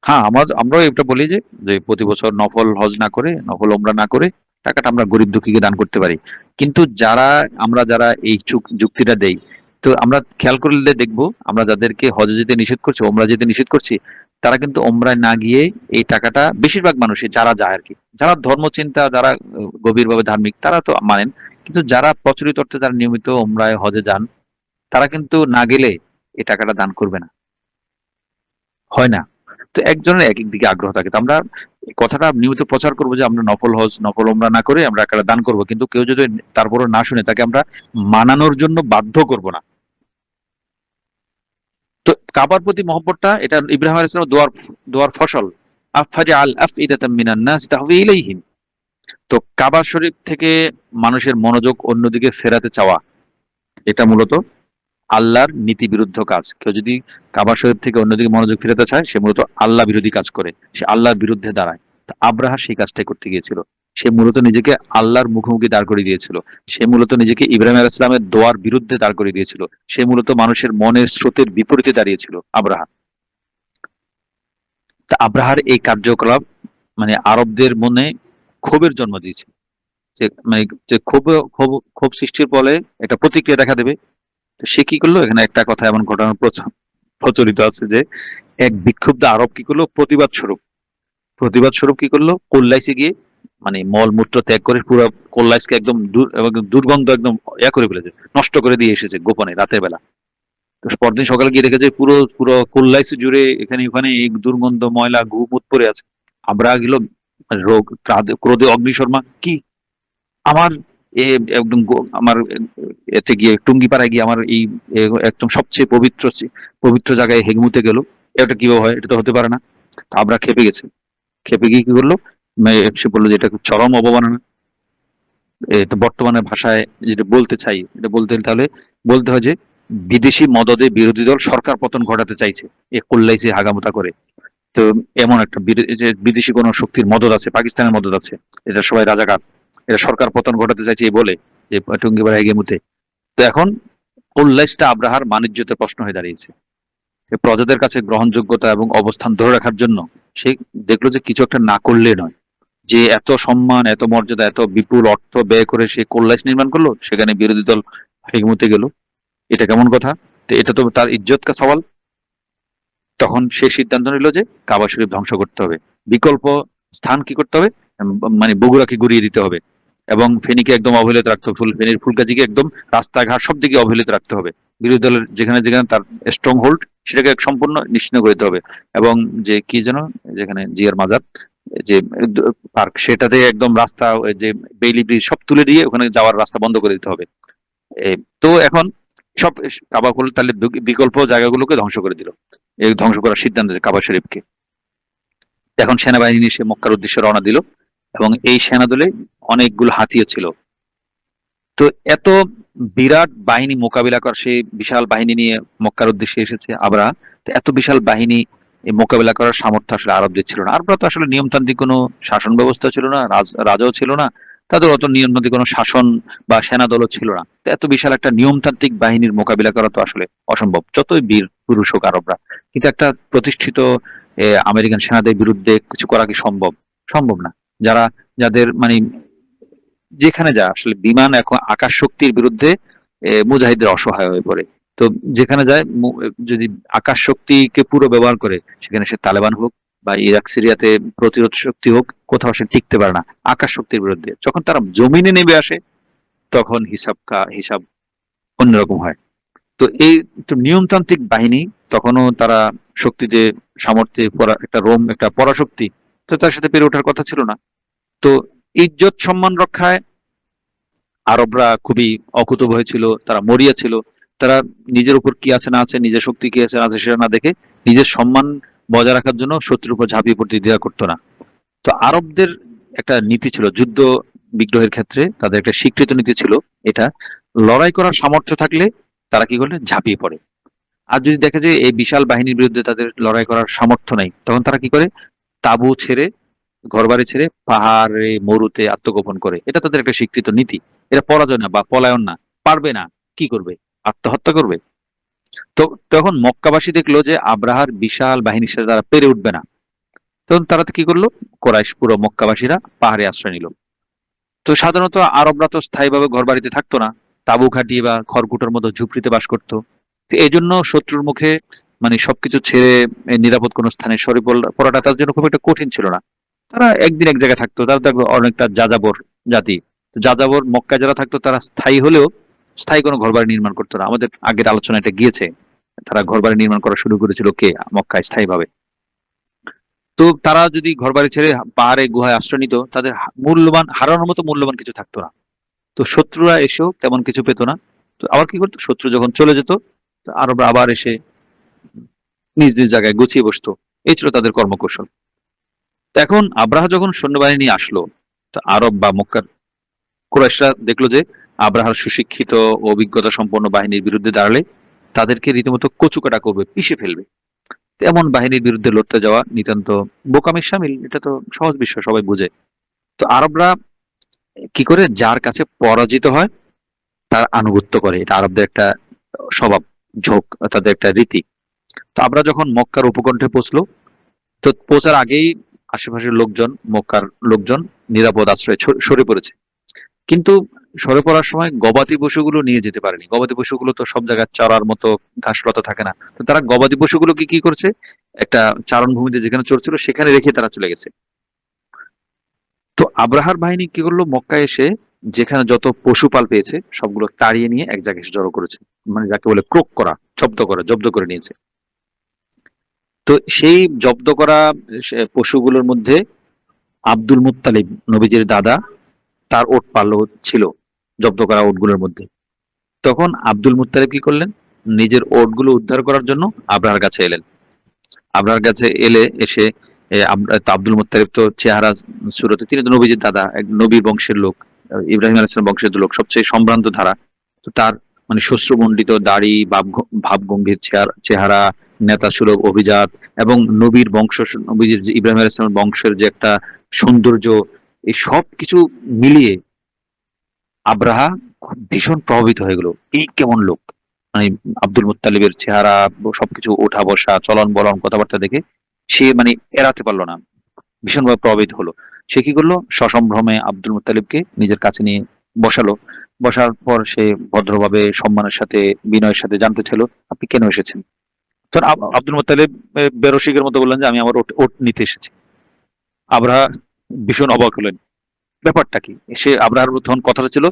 [SPEAKER 2] হ্যাঁ, আমরাও এটা বলি যে যে প্রতি বছর নফল হজ না করে, নফল ওমরা না করে, টাকাটা আমরা গরিব দুঃখীকে দান করতে পারি। কিন্তু যারা এই যুক্তিটা দেই, তো আমরা খেয়াল করলে দেখবো, আমরা যাদেরকে হজে যেতে নিষেধ করছি, ওমরা যেতে নিষেধ করছি, তারা কিন্তু ওমরায় না গিয়ে এই টাকাটা, বেশিরভাগ মানুষই যারা যায় আর কি, যারা ধর্মচিন্তা, যারা গভীরভাবে ধার্মিক, তারা তো মানেন, কিন্তু যারা প্রচলিত অর্থে যারা নিয়মিত ওমরায় হজে যান, তারা কিন্তু না গেলে এই টাকাটা দান করবে না, হয় না। তো একজনের এক এক দিকে আগ্রহ থাকে। তো আমরা এই কথাটা নিয়মিত প্রচার করবো যে আমরা নফল হজ, নফল ওমরা না করে আমরা একটা দান করব, কিন্তু কেউ যদি তারপরে না শুনে, তাকে আমরা মানানোর জন্য বাধ্য করব না। তো কাবার প্রতি মহব্বতটা, এটা ইব্রাহিম আলাইহিস সালাম দোয়ার ফসল। আফাজআল আফইদাতাম মিনান নাস তাহওয়ি ইলাইহিম, তো কাবা শরীফ থেকে মানুষের মনোযোগ অন্যদিকে ফেরাতে চাওয়া, এটা মূলত আল্লাহর নীতি বিরুদ্ধ কাজ। কেউ যদি কাবা শরীফ থেকে অন্যদিকে মনোযোগ ফেরাতে চায়, সে মূলত আল্লাহ বিরোধী কাজ করে, সে আল্লাহর বিরুদ্ধে দাঁড়ায়। তো আব্রাহা সেই কাজটাই করতে গিয়েছিল। সে মূলত নিজেকে আল্লাহর মুখোমুখি দাঁড় করিয়ে দিয়েছিল। সে মূলত নিজেকে ইব্রাহিম আলাইহিস সালামের দোয়ার বিরুদ্ধে দাঁড় করিয়ে দিয়েছিল। সে মূলত মানুষের মনের স্রোতের বিপরীতে দাঁড়িয়েছিল আব্রাহা। তা আব্রাহার এই কার্যকলাপ মানে আরবদের মনে ক্ষোভের জন্ম দিয়েছে। যে মানে যে ক্ষোভ ক্ষোভ ক্ষোভ সৃষ্টির ফলে একটা প্রতিক্রিয়া দেখা দেবে। তো সে কি করলো, এখানে একটা কথা এমন ঘটনা প্রচলিত আছে যে এক বিক্ষুব্ধ আরব কি করলো, প্রতিবাদ স্বরূপ কি করলো, কোল্লাইসে গিয়ে মানে মলমূত্র ত্যাগ করে পুরো কোল্লাইসকে একদম দুর্গন্ধ একদম করে ফেলেছে, নষ্ট করে দিয়ে এসেছে গোপনে রাতের বেলা। তো পরদিন সকালে গিয়ে দেখেছে পুরো পুরো কোল্লাইস জুড়ে এখানে ওখানে এই দুর্গন্ধ ময়লা গু-মুত পড়ে আছে। আব্রাহা গেল মানে ক্রোধে অগ্নিশর্মা, কি আমার একদম আমার এতে গিয়ে টুঙ্গিপাড়ায় গিয়ে আমার এই একদম সবচেয়ে পবিত্র পবিত্র জায়গায় হেগমুতে গেল, এটা কিভাবে হয়, এটা তো হতে পারে না। তো আব্রাহা খেপে গেছে, খেপে গিয়ে কি করলো, সে বললো যে এটা খুব চরম অবমাননা। এটা বর্তমানে ভাষায় যেটা বলতে চাই, এটা বলতে তাহলে বলতে হয় যে বিদেশি মদদে বিরোধী দল সরকার পতন ঘটাতে চাইছে এ কল্লাইছে হাগামোতা করে। তো এমন একটা যে বিদেশি কোনো শক্তির মদদ আছে, পাকিস্তানের মদদ আছে, এটা সবাই রাজাকার, এটা সরকার পতন ঘটাতে চাইছে এই বলে যে টুঙ্গিপাড়া হেগেমুতে। তো এখন কল্লাইসটা আব্রাহার মানিজ্যতে প্রশ্ন হয়ে দাঁড়িয়েছে। সে প্রজাদের কাছে গ্রহণযোগ্যতা এবং অবস্থান ধরে রাখার জন্য সে দেখলো যে কিছু একটা না করলে নয়। যে এত সম্মান, এত মর্যাদা, এত বিপুল অর্থ ব্যয় করে সে কল্যাশ নির্মাণ করলো, সেখানে বিরোধী দল হেগমুতে গেল, এটা কেমন কথা? তো এটা তো তার ইজ্জত কা সওয়াল। তখন সে সিদ্ধান্ত নিল যে কাবা শরীফ ধ্বংস করতে হবে, বিকল্প স্থান কি করতে হবে, মানে বগুড়াকে গুড়িয়ে দিতে হবে এবং ফেনীকে একদম অবহেলিত রাখতে হবে, ফেনীর ফুলগাজীকে একদম রাস্তাঘাট সব দিকে অবহেলিত রাখতে হবে। বিরোধী দলের যেখানে যেখানে তার স্ট্রং হোল্ড, সেটাকে সম্পূর্ণ নিশ্চিহ্ন করে দিতে হবে। এবং যে কি যেন, যেখানে জিয়ার মাজার যে পার্ক, সেটাতে একদম রাস্তা ওই যে বেইলি ব্রিজ সব তুলে দিয়ে ওখানে যাওয়ার রাস্তা বন্ধ করে দিতে হবে। তো এখন সব কাবা হল তাহলে বিকল্প জায়গাগুলোকে ধ্বংস করে দিল, এই ধ্বংস করার সিদ্ধান্ত কাবা শরীফকে। এখন সেনাবাহিনী নিয়ে সে মক্কার উদ্দেশ্যে রওনা দিল এবং এই সেনাদলে অনেকগুলো হাতিও ছিল। তো এত বিরাট বাহিনী মোকাবিলা কর, সে বিশাল বাহিনী নিয়ে মক্কার উদ্দেশ্যে এসেছে আবরাহা। তো এত বিশাল বাহিনী মোকাবিলা করার সামর্থ্য আসলে আরবদের ছিল না। আরবরা তো আসলে নিয়মতান্ত্রিক কোনো শাসন ব্যবস্থা ছিল না, রাজাও ছিল না, তাদের অত নিয়মতান্ত্রিক কোনো শাসন বা সেনা দলও ছিল না। তো এত বিশাল একটা নিয়মতান্ত্রিক বাহিনীর মোকাবিলা করা তো আসলে অসম্ভব, যতই বীর পুরুষ হোক আরবরা। কিন্তু একটা প্রতিষ্ঠিত আমেরিকান সেনাদের বিরুদ্ধে কিছু করা কি সম্ভব? সম্ভব না। যারা যাদের মানে যেখানে যায় আসলে বিমান এখন আকাশ শক্তির বিরুদ্ধে মুজাহিদদের অসহায় হয়ে পড়ে। তো যেখানে যায় যদি আকাশ শক্তিকে পুরো ব্যবহার করে, সেখানে সে তালেবান হোক বা ইরাক সিরিয়াতে প্রতিরোধ শক্তি হোক, কোথাও সে টিকতে পারে না আকাশ শক্তির বিরুদ্ধে। যখন তারা জমিনে নেমে আসে তখন হিসাব অন্যরকম হয়। তো এই তো নিয়মতান্ত্রিক বাহিনী, তখনও তারা শক্তিতে সামর্থ্যে একটা একটা পরাশক্তি, তো তার সাথে পেরে ওঠার কথা ছিল না। তো ইজ্জত সম্মান রক্ষায় আরবরা খুবই অকুতোভয় ছিল, তারা মরিয়া ছিল। তারা নিজের উপর কি আছে না আছে, নিজের শক্তি কি আছে না আছে সেটা না দেখে নিজের সম্মান বজায় রাখার জন্য শত্রুর উপর ঝাঁপিয়ে পড়তে দ্বিধা করতো না। তো আরবদের একটা নীতি ছিল যুদ্ধ বিগ্রহের ক্ষেত্রে, তাদের একটা স্বীকৃত নীতি ছিল এটা, লড়াই করার সামর্থ্য থাকলে তারা কি করলে ঝাঁপিয়ে পড়ে। আর যদি দেখে যে এই বিশাল বাহিনীর বিরুদ্ধে তাদের লড়াই করার সামর্থ্য নাই, তখন তারা কি করে, তাঁবু ছেড়ে, ঘরবাড়ি ছেড়ে পাহাড়ে মরুতে আত্মগোপন করে। এটা তাদের একটা স্বীকৃত নীতি। এটা পরাজয় না বা পলায়ন না। পারবে না, কি করবে, আত্মহত্যা করবে। তো তখন মক্কাবাসী দেখলো যে আব্রাহার বিশাল বাহিনীর সাথে তারা পেরে উঠবে না। তখন তারা তো কি করলো, কোরাইশ পুরো মক্কাবাসীরা পাহাড়ে আশ্রয় নিল। তো সাধারণত আরবরা তো স্থায়ীভাবে ঘরবাড়িতে থাকতো না, তাঁবু খাটিয়ে বা খড়কুটোর মতো ঝুপড়িতে বাস করতো। তো এই জন্য শত্রুর মুখে মানে সবকিছু ছেড়ে নিরাপদ কোনো স্থানে সরে পড়াটা তার জন্য খুব একটা কঠিন ছিল না। তারা একদিন এক জায়গায় থাকতো, তারা দেখবে অনেকটা যাযাবর জাতি। তো যাযাবর মক্কায় যারা থাকতো তারা স্থায়ী হলেও স্থায়ী কোনো ঘরবাড়ি নির্মাণ করতো না। আমাদের আগের আলোচনা এটা গিয়েছে, তারা ঘরবাড়ি নির্মাণ করা শুরু করেছিল কে, মক্কায় স্থায়ীভাবে। তো তারা যদি ঘরবাড়ি ছেড়ে পাহাড়ে গুহায় আশ্রয় নিত, তাদের মূল্যবান হারানোর মতো মূল্যবান কিছু থাকতো না। তো শত্রুরা এসেও তেমন কিছু পেত না। তো আবার কি করতো, শত্রু যখন চলে যেত, তো আরবরা আবার এসে নিজ নিজ জায়গায় গুছিয়ে বসতো। এই ছিল তাদের কর্মকৌশল। তো এখন আব্রাহা যখন সৈন্যবাহিনী নিয়ে আসলো, তো আরব বা মক্কার কুরাইশরা দেখলো যে আব্রাহার সুশিক্ষিত ও অভিজ্ঞতা সম্পন্ন বাহিনীর বিরুদ্ধে দাঁড়ালে তাদেরকে রীতিমতো কচুকাটা করবে, পিষে ফেলবে। তো এমন বাহিনীর বিরুদ্ধে লড়তে যাওয়া নিতান্ত বোকামির শামিল, এটা তো সহজ বিষয়, সবাই বুঝে। তো আরবরা কি করে, যার কাছে পরাজিত হয় তার আনুগত্য করে, এটা আরবদের একটা স্বভাব, ঝোঁক, তাদের একটা রীতি। তো আমরা যখন মক্কার উপকণ্ঠে পৌঁছলো, তো পৌঁছার আগেই আশেপাশের লোকজন, মক্কার লোকজন নিরাপদ আশ্রয়ে সরে পড়েছে। কিন্তু সরে পড়ার সময় গবাদি পশুগুলো নিয়ে যেতে পারেনি। গবাদি পশুগুলো তো সব জায়গায় চরার মতো ঘাসলতা থাকে না। তো তারা গবাদি পশুগুলোকে কি করছে? একটা চারণভূমিতে যেখানে চরছিল সেখানে রেখে তারা চলে গেছে। তো আব্রাহার বাহিনী কি করলো? মক্কায় এসে যেখানে যত পশুপাল পেয়েছে সবগুলো তাড়িয়ে নিয়ে এক জায়গায় এসে জড়ো করেছে। মানে যাকে বলে ক্রোক করা, জব্দ করে নিয়েছে। তো সেই জব্দ করা পশুগুলোর মধ্যে আব্দুল মুত্তালিব, নবীজির দাদা, তার ওট পাল্য ছিল জব্দ করা ওটগুলোর মধ্যে। তখন আব্দুল মুত্তালিব কি করলেন? নিজের ওটগুলো উদ্ধার করার জন্য আব্রাহার কাছে এলেন। আব্রাহার কাছে এসে তো আব্দুল মুত্তালিব তো চেহারা সুরতে, তিনি তো নবীজির দাদা, এক নবীর বংশের লোক, ইব্রাহিম আলাইহিস সালাম বংশের লোক, সবচেয়ে সম্ভ্রান্ত ধারা। তো তার মানে শস্যমণ্ডিত দাড়ি, ভাবগম্ভীর চেহারা, নেতা সুলভ অভিজাত, এবং নবীর বংশ, নবীজির যে ইব্রাহিম আলাইহিস সালামের বংশের যে একটা সৌন্দর্য, এই সব কিছু মিলিয়ে আব্রাহা খুব ভীষণ প্রভাবিত হয়ে গেল। এই কেমন লোক! মানে আব্দুল মুত্তালিবের চেহারা, সবকিছু ওঠা বসা, চলন বলন, কথাবার্তা দেখে সে মানে এড়াতে পারলো না, ভীষণভাবে প্রভাবিত হলো। সে কি করলো? সসম্ভ্রমে আব্দুল মুত্তালিবকে নিজের কাছে নিয়ে বসালো। বসার পর সে ভদ্রভাবে, সম্মানের সাথে, বিনয়ের সাথে জানতে ছিল, আপনি কেন এসেছেন? তখন আব্দুল মুত্তালিব বেরসিকের মতো বললেন যে, আমি আমার ওট ওট নিতে এসেছি। আব্রাহা ভীষণ অবাক হলেন, ব্যাপারটা কি? সে আব্রাহার তখন কথাটা ছিল,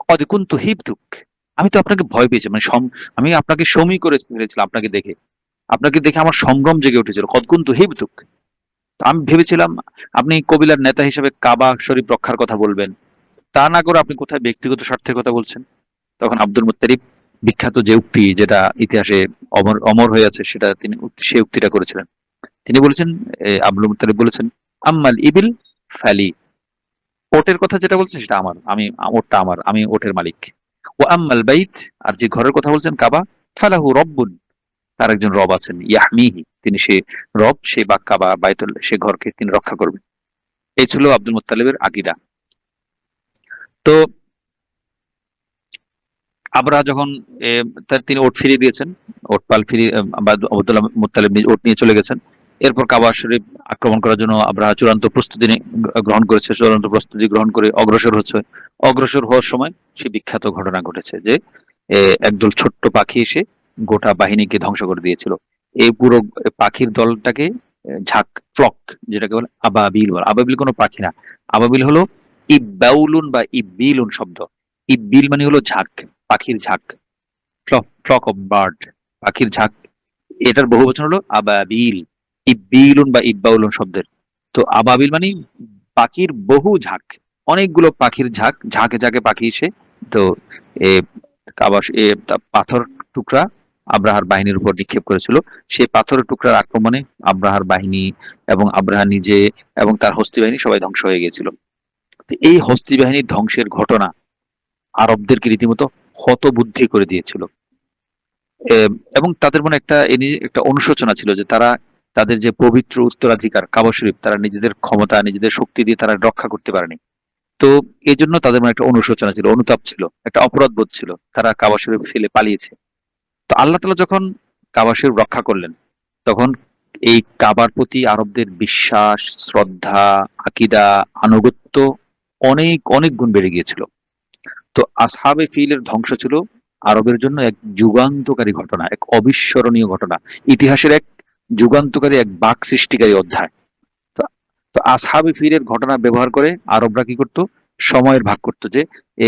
[SPEAKER 2] "কদ কুনতু হিবতুক।" আমি তো আপনাকে ভয় পেয়েছি। মানে আমি আপনাকে সমী করে ফেলেছিলাম আপনাকে দেখে। আপনাকে দেখে আমার সম্ভ্রম জেগে উঠেছিল। "কদ কুনতু হিবতুক।" তো আমি ভেবেছিলাম আপনি কবিলার নেতা হিসেবে কাবা শরীফ রক্ষার কথা বলবেন। তা না করে আপনি কোথায় ব্যক্তিগত স্বার্থের কথা বলছেন? তখন আব্দুল মুত্তালিব বিখ্যাত যে উক্তি, যেটা ইতিহাসে অমর অমর হয়ে আছে, সেটা তিনি সে উক্তিটা করেছিলেন। তিনি বলেছেন, আব্দুল মুত্তালিব বলেছেন, "আম্মাল ইবিল ফালি।" ওটের কথা যেটা বলছেন সেটা আমার। ওটটা আমার। আমি ওটের মালিক। ওয়া আম্মাল বাইত, আর যে ঘরের কথা বলছেন কাবা, ফালাহু রব্বুন, তার একজন রব আছেন, ইয়াহমিহি, তিনি সে রব, সে বা কাবা বাইতুল, সে ঘরকে তিনি রক্ষা করবেন। এই ছিল আব্দুল মুত্তালিবের আকীদা। তো আবরাহা যখন তিনি ওট ফিরিয়ে দিয়েছেন, ওট পাল ফিরিয়ে বা আব্দুল মুত্তালিব ওট নিয়ে চলে গেছেন। এরপর কাবা শরীফ আক্রমণ করার জন্য আবরাহা চূড়ান্ত প্রস্তুতি গ্রহণ করেছে, চূড়ান্ত প্রস্তুতি গ্রহণ করে অগ্রসর হচ্ছে। অগ্রসর হওয়ার সময় সে বিখ্যাত ঘটনা ঘটেছে যে একদল ছোট্ট পাখি এসে গোটা বাহিনীকে ধ্বংস করে দিয়েছিল। এই পুরো পাখির দলটাকে ঝাঁক, ফ্লক, যেটাকে বলে আবাবিল বলে। আবাবিল কোনো পাখি না। আবাবিল হলো ইব্বাউলুন বা ইব্বিলুন শব্দ। ইব্বিল মানে হলো ঝাঁক, পাখির ঝাঁক। ফ্লক অফ বার্ড, পাখির ঝাঁক। এটার বহুবচন হলো আবাবিল। ইব্বিলুন বা ইব্বাউলুন শব্দের। তো আবাবিল মানে পাখির বহু ঝাঁক, অনেকগুলো পাখির ঝাঁক, ঝাঁকে ঝাঁকে পাখি এসে তো এ পাথর টুকরা আব্রাহার বাহিনীর উপর নিক্ষেপ করেছিল। সেই পাথরের টুকরার আক্রমণে আব্রাহার বাহিনী এবং আব্রাহা নিজে এবং তার হস্তি বাহিনী সবাই ধ্বংস হয়ে গিয়েছিল। তো এই হস্তি বাহিনীর ধ্বংসের ঘটনা আরবদেরকে রীতিমতো হতবুদ্ধি করে দিয়েছিল। এবং তাদের মনে একটা এ নিয়ে একটা অনুশোচনা ছিল যে তারা তাদের যে পবিত্র উত্তরাধিকার কাবা শরীফ, তারা নিজেদের ক্ষমতা, নিজেদের শক্তি দিয়ে তারা রক্ষা করতে পারেনি। তো এজন্য তাদের মনে একটা অনুশোচনা ছিল, অনুতাপ ছিল, একটা অপরাধ বোধ ছিল। তারা কাবা শরীফ ফেলে পালিয়েছে। তো আল্লাহ তাআলা যখন কাবা শরীফ রক্ষা করলেন, তখন এই কাবার প্রতি আরবদের বিশ্বাস, শ্রদ্ধা, আকীদা, আনুগত্য অনেক অনেক গুণ বেড়ে গিয়েছিল। তো আসহাবে ফিলের ধ্বংস ছিল আরবের জন্য এক যুগান্তকারী ঘটনা, এক অবিস্মরণীয় ঘটনা, ইতিহাসের এক যুগান্তকারী, এক বাক সৃষ্টিকারী অধ্যায়। তো তো আসহাবে ফিলের ঘটনা ব্যবহার করে আরবরা কি করতো? সময়ের ভাগ করতো যে এ,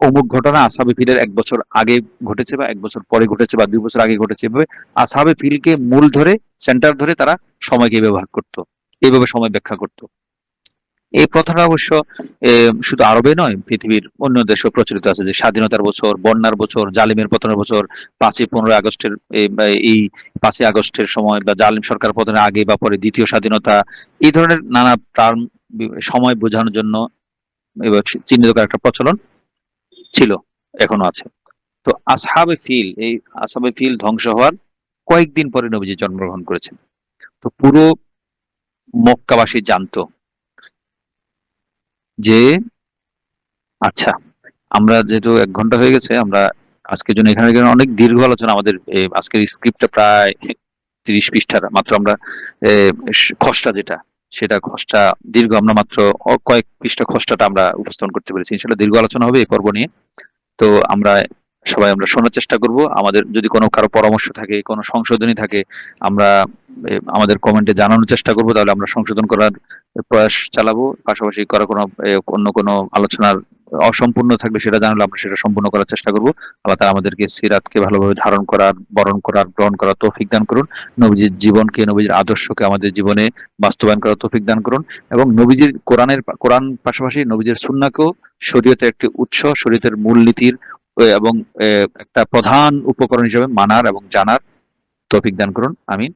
[SPEAKER 2] অমুক ঘটনা আসহাবে ফিলের 1 বছর আগে ঘটেছে, বা 1 বছর পরে ঘটেছে, বা 2 বছর আগে ঘটেছে। এভাবে আসহাবে ফিলকে মূল ধরে, সেন্টার ধরে তারা সময়কে ব্যবহার করতো, এইভাবে সময় ব্যাখ্যা করতো। এই প্রথাটা অবশ্য শুধু আরবে নয়, পৃথিবীর অন্য দেশেও প্রচলিত আছে যে স্বাধীনতার বছর, বন্যার বছর, জালিমের পতনের বছর, 15ই আগস্টের এই 5ই আগস্টের সময়, বা জালিম সরকার পতনের আগে বা পরে দ্বিতীয় স্বাধীনতা, এই ধরনের নানা টার্ম সময় বোঝানোর জন্য এবার চিহ্নিত করার একটা প্রচলন ছিল, এখনো আছে। তো আসহাবে ফিল ধ্বংস হওয়ার কয়েকদিন পরে নবীজি জন্মগ্রহণ করেছেন। তো পুরো মক্কাবাসী জানতো যে, আচ্ছা, আমরা যেহেতু 1 ঘন্টা হয়ে গেছে, আমরা আজকের জন্য এখানে অনেক দীর্ঘ আলোচনা আমাদের। আজকের স্ক্রিপ্টটা প্রায় 30 পৃষ্ঠার, মাত্র আমরা খসড়া যেটা সেটা খসড়া দীর্ঘ, আমরা মাত্র কয়েক পৃষ্ঠা খসড়াটা আমরা উপস্থাপন করতে পেরেছি। ইনশাআল্লাহ দীর্ঘ আলোচনা হবে এই পর্ব নিয়ে। তো আমরা আমরা শোনার চেষ্টা করব। আমাদের যদি কোনো কারো পরামর্শ থাকে, কোনো সংশোধনী থাকে, আমরা আমাদের কমেন্টে জানানোর চেষ্টা করব, তাহলে আমরা সংশোধন করার প্রয়াস চালাবো। পাশাপাশি কোনো অন্য কোনো আলোচনার অসম্পূর্ণ থাকলে সেটা জানালে আমরা সেটা সম্পূর্ণ করার চেষ্টা করব। আল্লাহ তাআলা আমাদেরকে সিরাতকে ভালোভাবে ধারণ করার, বরণ করার, গ্রহণ করার তৌফিক দান করুন। নবীজির জীবনকে, নবীজির আদর্শকে আমাদের জীবনে বাস্তবায়ন করার তৌফিক দান করুন, এবং নবীজির কোরআন পাশাপাশি নবীজির সুন্নাহকেও শরীয়তের একটি উৎস, শরীয়তের মূলনীতির এবং একটা প্রধান উপকরণ হিসেবে মানার এবং জানার তৌফিক দান করুন। আমিন।